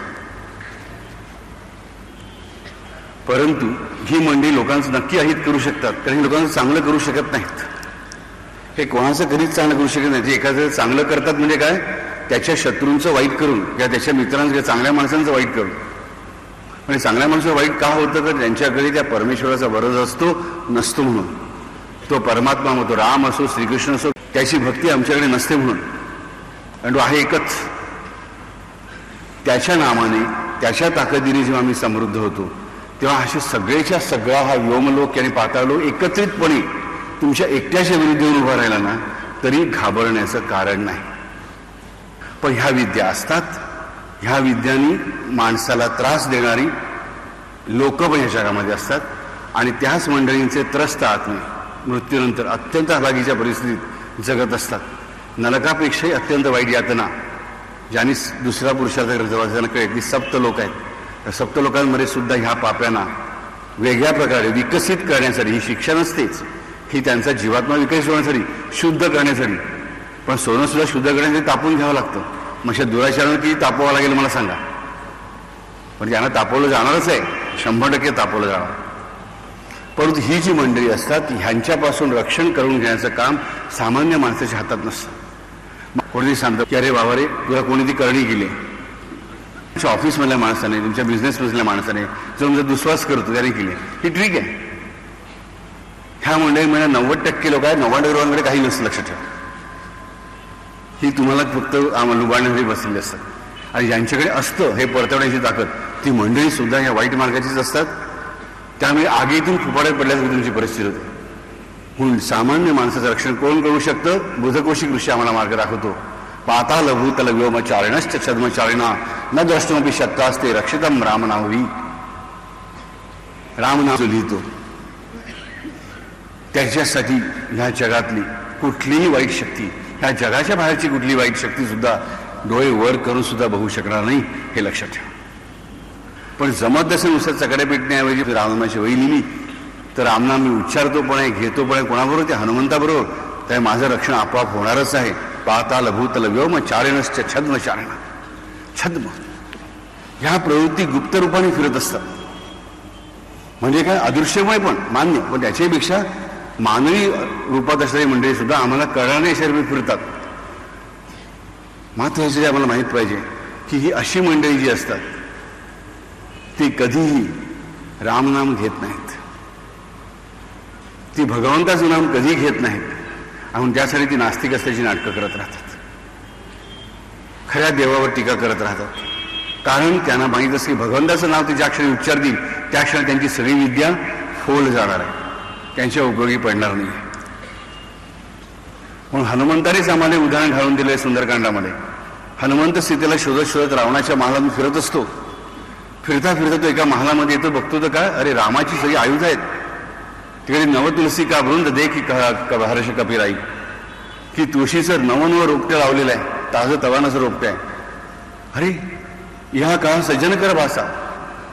परंतु ही मंडळी लोकांचं नक्की अहित करू शकतात, कारण ही लोकांचं चांगलं करू शकत नाहीत. हे कोणाचं कधीच चांगलं करू शकत नाही. ते एखादं चांगलं करतात म्हणजे काय? त्याच्या शत्रूंचं वाईट करून किंवा त्याच्या मित्रांचं किंवा चांगल्या माणसांचं वाईट करून. म्हणजे चांगल्या माणसाचं वाईट का होतं? तर त्यांच्याकडे त्या परमेश्वराचा वरद असतो नसतो म्हणून. तो परमात्मा म्हणतो, राम असो, श्रीकृष्ण असो, त्याची भक्ती आमच्याकडे नसते म्हणून. आणि तो आहे एकच. त्याच्या नामाने, त्याच्या ताकदीने जेव्हा आम्ही समृद्ध होतो, तेव्हा असे सगळेच्या सगळा हा व्योमलोक आणि पाताळलोक एकत्रितपणे तुमच्या एकट्याच्या विरुद्ध येऊन उभा राहिला ना, तरी घाबरण्याचं कारण नाही. पण ह्या विद्या असतात, ह्या विद्यांनी माणसाला त्रास देणारी लोक पण ह्या जगामध्ये असतात. आणि त्याच मंडळींचे त्रस्त आत्मे मृत्यूनंतर अत्यंत हलाखीच्या परिस्थितीत जगत असतात. नरकापेक्षाही अत्यंत वाईट यातना ज्यांनी दुसऱ्या पुरुषाचा त्यांना कळेल की सप्त लोक आहेत. त्या सप्त लोकांमध्ये सुद्धा ह्या पाप्यांना वेगळ्या प्रकारे विकसित करण्यासाठी ही शिक्षा नसतेच, ही त्यांचा जीवात्मा विकसित होण्यासाठी, शुद्ध करण्यासाठी. पण सोनं सुद्धा शुद्ध करण्यासाठी तापून घ्यावं लागतं. मग दुराचारानं किती तापवावं लागेल मला सांगा? पण यांना तापवलं जाणारच आहे, 100% तापवलं जाणार. परंतु ही जी मंडळी असतात, ह्यांच्यापासून रक्षण करून घेण्याचं काम सामान्य माणसाच्या हातात नसतं. कोणी सांगतं की अरे बाबा रे, तुला कोणी ती करणी केली, तुमच्या ऑफिसमधल्या माणसाने, तुमच्या बिझनेसमधल्या माणसाने जो तुमचा दुस्वास करतो त्याने केली, ही ठीक आहे. ह्या मंडळीमध्ये 90% लोक आहेत, 90% लोकांकडे काही नसतं. लक्षात ठेवा, ही तुम्हाला फक्त लुबाडण्यासाठी बसलेली असतात. आणि ज्यांच्याकडे असतं हे परतवण्याची ताकद, ती मंडळी सुद्धा ह्या वाईट मार्गाचीच असतात. त्यामुळे आगीतून फुपाड्यात पडल्यासारखी तुमची परिस्थिती होते. म्हणून सामान्य माणसाचं रक्षण कोण करू शकतं? बुधकोशी ऋषी आम्हाला मार्ग दाखवतो. पाताल भूतल व्योमचारिणश्च छद्मचारिणा न द्रष्टुमपि शक्तास्ते रक्षितम रामनावी. रामनाम जो लिहितो त्याच्यासाठी ह्या जगातली कुठलीही वाईट शक्ती, ह्या जगाच्या बाहेरची कुठली वाईट शक्ती सुद्धा डोळे वर करून सुद्धा बघू शकणार नाही, हे लक्षात ठेवा. पण जमत तसं नुसतं चकडे पेटण्याऐवजी रामनामाची वही लिहिली तर रामनाम मी उच्चारतो पण आहे, घेतो पण आहे. कोणाबरोबर? ते हनुमंताबरोबर. त्या माझं रक्षण आपोआप होणारच आहे. पाताल भूतल व्योम चारिणश्च छद्म चारिणा. छद्म ह्या प्रवृत्ती गुप्त रूपाने फिरत असतात. म्हणजे काय? अदृश्यमय पण मान्य, पण त्याच्यापेक्षा मानवी रूपात असलेली मंडळी सुद्धा आम्हाला कळणाऱ्या शरीर फिरतात. मात्र ह्याचे आम्हाला माहीत पाहिजे की ही अशी मंडळी जी असतात ती कधीही रामनाम घेत नाहीत, ती भगवंताचं नाम कधी घेत नाहीत. आणि त्यासाठी ती नास्तिक असल्याची नाटकं करत राहतात, खऱ्या देवावर टीका करत राहतात. कारण त्यांना माहीत असते की भगवंताचं नाव ते ज्या क्षणी उच्चारतील त्या क्षणी त्यांची सगळी विद्या फोल जाणार आहे, त्यांच्या उपयोगी पडणार नाही. म्हणून हनुमंतानेच आम्हाला उदाहरण घालून दिलंय सुंदरकांडामध्ये. हनुमंत सीतेला शोधत शोधत रावणाच्या महालात फिरत असतो. फिरता फिरता तो एका महालामध्ये येतो. बघतो तर काय, अरे रामाची सगळी आयुध आहेत. तिकडे नवतुलसी का वृंद दे की हर्ष कपिराई, की तुळशीचं नवनव रोपटं लावलेलं आहे, ताजं तवानाचं रोपटं आहे. अरे ह्या काळ सज्जन कर भासा,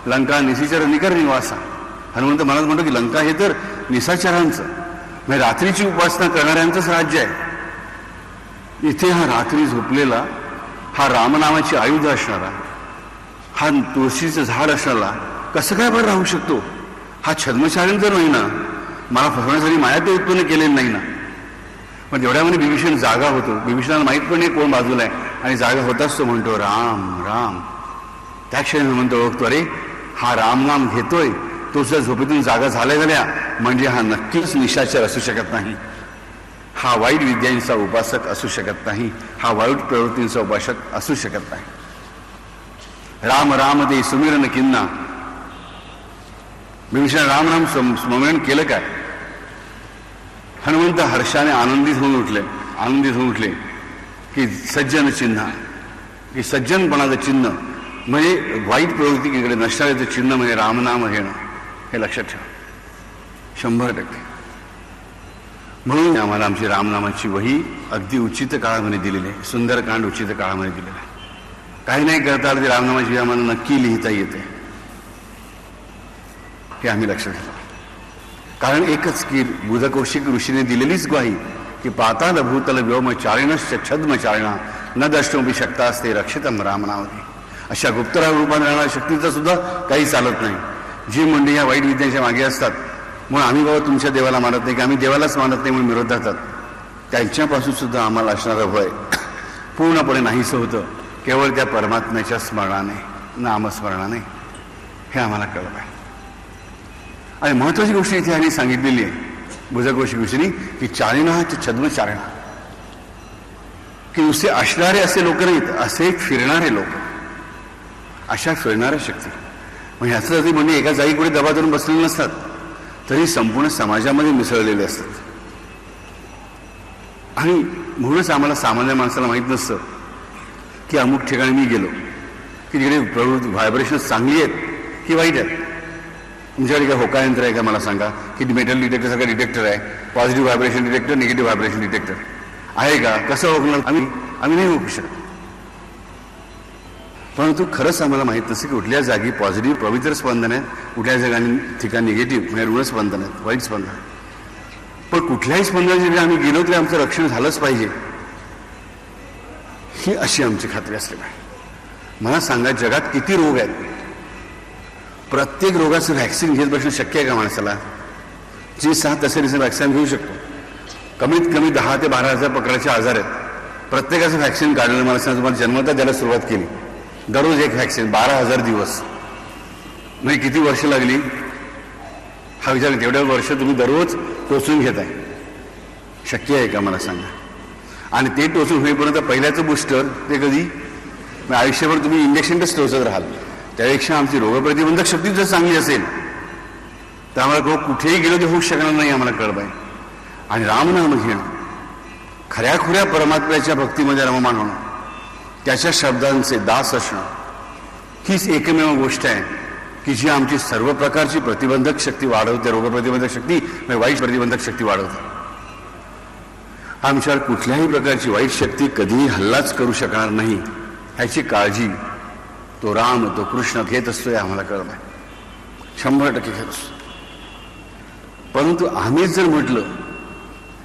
लंका निशिचर निकर निवासा. हनुमंत महाराज म्हणतो की लंका हे तर निशाचरांचं, म्हणजे रात्रीची उपासना करणाऱ्यांचंच राज्य आहे. इथे हा रात्री झोपलेला, हा रामनामाची आयुध असणारा, हा तुळशीचं झाड असणारा कसं काय बरं राहू शकतो? हा छद्मचारण तर नाही ना, मला फसवण्यासाठी माया ते उत्पन्न केलेलं नाही ना. पण तेवढ्यामध्ये बिभीषण जागा होतो. बिभीषणाला माहीत पण नाही कोण बाजूला आहे, आणि जागा होताच तो म्हणतो राम राम. त्या क्षणी म्हणतो, ओळखतो, अरे हा रामनाम घेतोय, तो जर झोपेतून जागा झाल्या म्हणजे हा नक्कीच निशाचर असू शकत नाही, हा वाईट विद्यांचा उपासक असू शकत नाही, हा वाईट प्रवृत्तींचा उपासक असू शकत नाही. राम राम दे सुमिरन किन्ना. बिभीषण राम राम स्मरण केलं काय? हनुमंत हर्षाने आनंदित होऊन उठले की सज्जन चिन्ह, की सज्जनपणाचं चिन्ह म्हणजे वाईट प्रवृत्तीकडे नसणाऱ्याचं चिन्ह म्हणजे रामनाम घेणं. हे लक्षात ठेवा 100%. म्हणून आम्हाला आमची रामनामाची वही अगदी उचित काळामध्ये दिलेली आहे. सुंदरकांड उचित काळामध्ये दिलेलं आहे. काही नाही करता आलं ते रामनामाची वही आम्हाला नक्की लिहिता येते, हे आम्ही लक्षात घेतो. कारण एकच की बुधकौशिक ऋषीने दिलेलीच ग्वाही की पाताल भूतल व्योम चारिणश्च छद्म चारिणा न द्रष्टुमपि शक्ता असते रक्षितम रामनामधी. अशा गुप्तराव रूपाने राहणाऱ्या शक्तीचं सुद्धा काही चालत नाही. जी मंडळी ह्या वाईट विद्यांच्या मागे असतात, म्हणून आम्ही बाबा तुमच्या देवाला मानत नाही, की आम्ही देवालाच मानत नाही म्हणून विरोध राहतात, त्यांच्यापासून सुद्धा आम्हाला असणारं भय पूर्णपणे नाहीसं होतं केवळ त्या परमात्म्याच्या स्मरणाने, नामस्मरणाने. हे आम्हाला कळलं पाहिजे. आणि महत्वाची गोष्ट इथे यांनी सांगितलेली आहे बुधकौशिक ऋषींनी की चारिणा छद्म चारिणा, की नुसते असणारे असे लोक नाहीत, असे फिरणारे लोक, अशा फिरणाऱ्या शक्ती. म्हणजे ह्याचं जरी म्हणजे एका जागी कुठे दबा धरून बसलेले नसतात, तरी संपूर्ण समाजामध्ये मिसळलेले असतात. आणि म्हणूनच आम्हाला सामान्य माणसाला माहीत नसतं की अमुक ठिकाणी मी गेलो की तिकडे प्रवृत्ती व्हायब्रेशन्स चांगली आहेत की वाईट आहेत. तुमच्याकडे काय होका यंत्र आहे का मला सांगा, की मेटल डिटेक्टर सारखा डिटेक्टर आहे, positive vibration detector, negative vibration detector आहे का? कसं ओळखणार? आम्ही नाही ओळखू शकत. परंतु खरंच आम्हाला माहीत नसतं की कुठल्या जागी पॉझिटिव्ह पवित्र स्पंदन आहेत, कुठल्या ठिकाणी निगेटिव्ह म्हणजे ऋण स्पंदन आहेत, वाईट स्पंदन आहेत. पण कुठल्याही स्पंदनाच्या आम्ही गेलो तरी आमचं रक्षण झालंच पाहिजे, ही अशी आमची खात्री असली पाहिजे. मला सांगा, जगात किती रोग आहेत? प्रत्येक रोगाचं व्हॅक्सिन घेत बसणं शक्य आहे का माणसाला? जी 7 असेल व्हॅक्सिन घेऊ शकतो. कमीत कमी 10 ते 12 हजार प्रकारचे आजार आहेत. प्रत्येकाचं व्हॅक्सिन काढलं. मला सांगा, तुम्हाला जन्मता द्यायला सुरुवात केली, दररोज एक व्हॅक्सिन, 12,000 दिवस, म्हणजे किती वर्ष लागली हा विचार. तेवढ्या वर्ष तुम्ही दररोज टोचून घेताय, शक्य आहे का मला सांगा? आणि ते टोचून होईपर्यंत पहिल्याचं बूस्टर ते कधी? आयुष्यभर तुम्ही इंजेक्शनच टोचत राहाल. त्यापेक्षा आमची रोगप्रतिबंधक शक्ती जर चांगली असेल तर आम्हाला कुठेही गेलो ते होऊ शकणार नाही, आम्हाला कळलं आहे. आणि रामनाम घेणं, खऱ्याखुऱ्या परमात्म्याच्या भक्तीमध्ये रममाण होणं, त्याच्या शब्दांचे दास असणं, हीच एकमेव गोष्ट आहे की जी आमची सर्व प्रकारची प्रतिबंधक शक्ती वाढवते. रोगप्रतिबंधक शक्ती म्हणजे वाईट प्रतिबंधक शक्ती वाढवते. आमच्यावर कुठल्याही प्रकारची वाईट शक्ती कधीही हल्लाच करू शकणार नाही, ह्याची काळजी तो राम, तो कृष्ण घेत असतोय, आम्हाला कळलं आहे. 100% घेत असतो. परंतु आम्हीच जर म्हटलं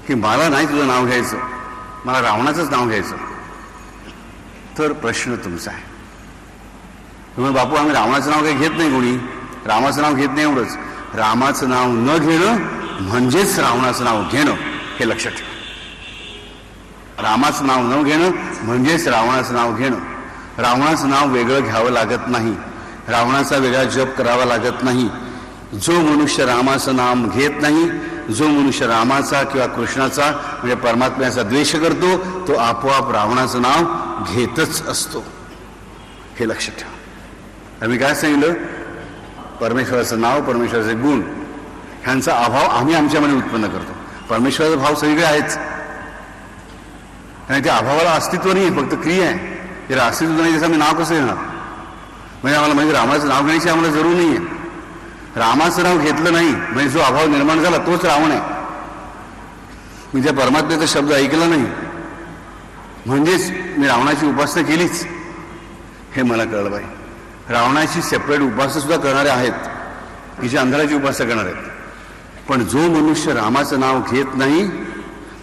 की मला नाही तुझं नाव घ्यायचं, मला रावणाचंच नाव घ्यायचं, तर प्रश्न तुमचा आहे. तुम्ही बापू आम्ही रावणाचं नाव काही घेत नाही, कोणी रामाचं नाव घेत नाही, एवढंच. रामाचं नाव न घेणं म्हणजेच रावणाचं नाव घेणं, हे लक्षात ठेवा. रामाचं नाव न घेणं म्हणजेच रावणाचं नाव घेणं. रावणाचं नाव वेगळं घ्यावं लागत नाही, रावणाचा वेगळा जप करावा लागत नाही. जो मनुष्य रामाचं नाम घेत नाही, जो मनुष्य रामाचा किंवा कृष्णाचा म्हणजे परमात्म्याचा द्वेष करतो, तो आपोआप रावणाचं नाव घेतच असतो, हे लक्षात ठेवा. आम्ही काय सांगितलं? परमेश्वराचं नाव, परमेश्वराचे गुण ह्यांचा अभाव आम्ही आमच्यामध्ये उत्पन्न करतो. परमेश्वराचा भाव सगळीकडे आहेच, आणि त्या अभावाला अस्तित्व नाही, फक्त क्रिया आहे. हे राष्ट्रीय सुद्धा नाही, त्याचं आम्ही नाव कसं घेणार? म्हणजे आम्हाला म्हणजे रामाचं नाव घेण्याची आम्हाला जरूर नाही आहे. रामाचं नाव घेतलं नाही म्हणजे जो अभाव निर्माण झाला तोच रावण आहे. मी त्या परमात्म्याचा शब्द ऐकला नाही म्हणजेच मी रावणाची उपासना केलीच, हे मला कळलं पाहिजे. रावणाची सेपरेट उपासना सुद्धा करणारे आहेत की जे अंधाराची उपासना करणार आहेत. पण जो मनुष्य रामाचं नाव घेत नाही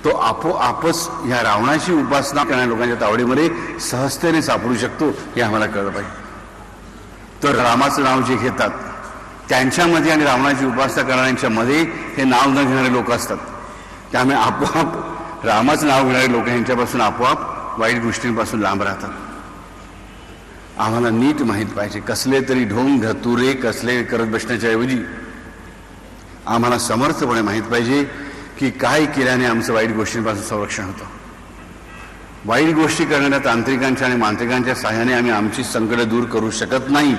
तो आपोआपच ह्या रावणाची उपासना करणाऱ्या लोकांच्या तावडीमध्ये सहजतेने सापडू शकतो, हे आम्हाला कळलं पाहिजे. तर रामाचं नाव जे घेतात त्यांच्यामध्ये आणि रावणाची उपासना करणाऱ्यांच्या मध्ये हे नाव न घेणारे लोक असतात. त्यामुळे आपोआप रामाचं नाव घेणारे लोक यांच्यापासून आपोआप वाईट गोष्टींपासून लांब राहतात. आम्हाला नीट माहीत पाहिजे, कसले तरी ढोंग धतुरे कसले करत बसण्याच्या ऐवजी आम्हाला समर्थपणे माहीत पाहिजे की काय केल्याने आमचं वाईट गोष्टींपासून संरक्षण होतं. वाईट गोष्टी करणाऱ्या तांत्रिकांच्या आणि मांत्रिकांच्या सहाय्याने आम्ही आमची संकट दूर करू शकत नाही.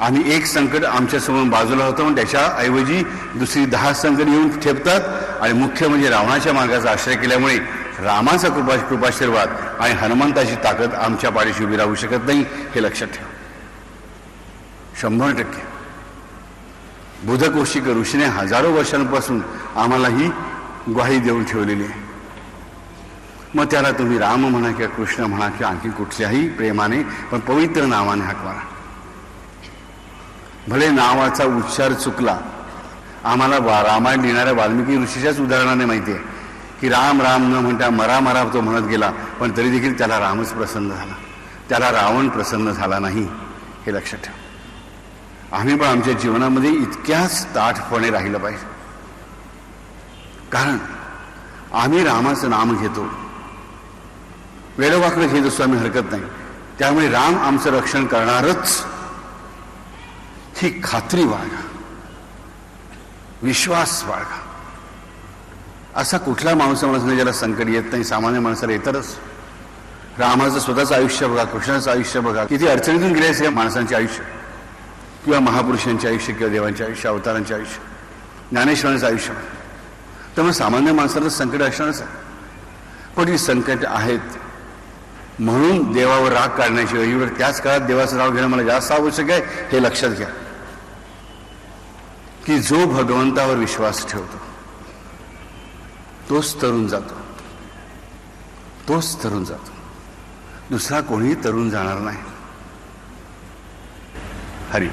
आम्ही एक संकट आमच्यासमोर बाजूला होतं पण त्याच्याऐवजी दुसरी 10 संकट येऊन ठेपतात. आणि मुख्य म्हणजे रावणाच्या मार्गाचा आश्रय केल्यामुळे रामाचा कृपाशीर्वाद आणि हनुमंताची ताकद आमच्या पाठीशी उभी राहू शकत नाही, हे लक्षात ठेवा. 100% बुधकोशिक ऋषीने हजारो वर्षांपासून आम्हाला ही ग्वाही देऊन ठेवलेली आहे. मग त्याला तुम्ही राम म्हणा किंवा कृष्ण म्हणा किंवा आणखी कुठल्याही प्रेमाने पण पवित्र नावाने हाक मारा. भले नावाचा उच्चार चुकला, आम्हाला रामायण लिहिणाऱ्या वाल्मिकी ऋषीच्याच उदाहरणाने माहिती आहे की राम राम न म्हणता मरा मरा तो म्हणत गेला, पण तरी देखील त्याला रामच प्रसन्न झाला, त्याला रावण प्रसन्न झाला नाही, हे लक्षात ठेवा. आम्ही पण आमच्या जीवनामध्ये इतक्याच ताठपणे राहिलं पाहिजे, कारण आम्ही रामाचं नाम घेतो, वेळोवाकडे घेत असतो, आम्ही हरकत नाही. त्यामुळे राम आमचं रक्षण करणारच ही खात्री बाळगा, विश्वास बाळगा. असा कुठला माणूस नाही ज्याला संकट येत नाही. सामान्य माणसाला येतच. रामाचं स्वतःचं आयुष्य बघा, कृष्णाचं आयुष्य बघा, किती अडचणीतून गेले असे माणसांचे आयुष्य, किंवा महापुरुषांचे आयुष्य, किंवा देवांचे आयुष्य, अवतारांचे आयुष्य, ज्ञानेश्वरांचं आयुष्य. त्यामुळे सामान्य माणसाला संकट असणारच आहे. पण ही संकट आहेत म्हणून देवावर राग काढण्याची वेळी त्याच काळात देवाचं नाव घेणं मला जास्त आवश्यक आहे, हे लक्षात घ्या की जो भगवंतावर विश्वास ठेवतो तोच तरुण जातो, तोच तरुण जातो. दुसरा कोणीही तरुण जाणार नाही. हरी.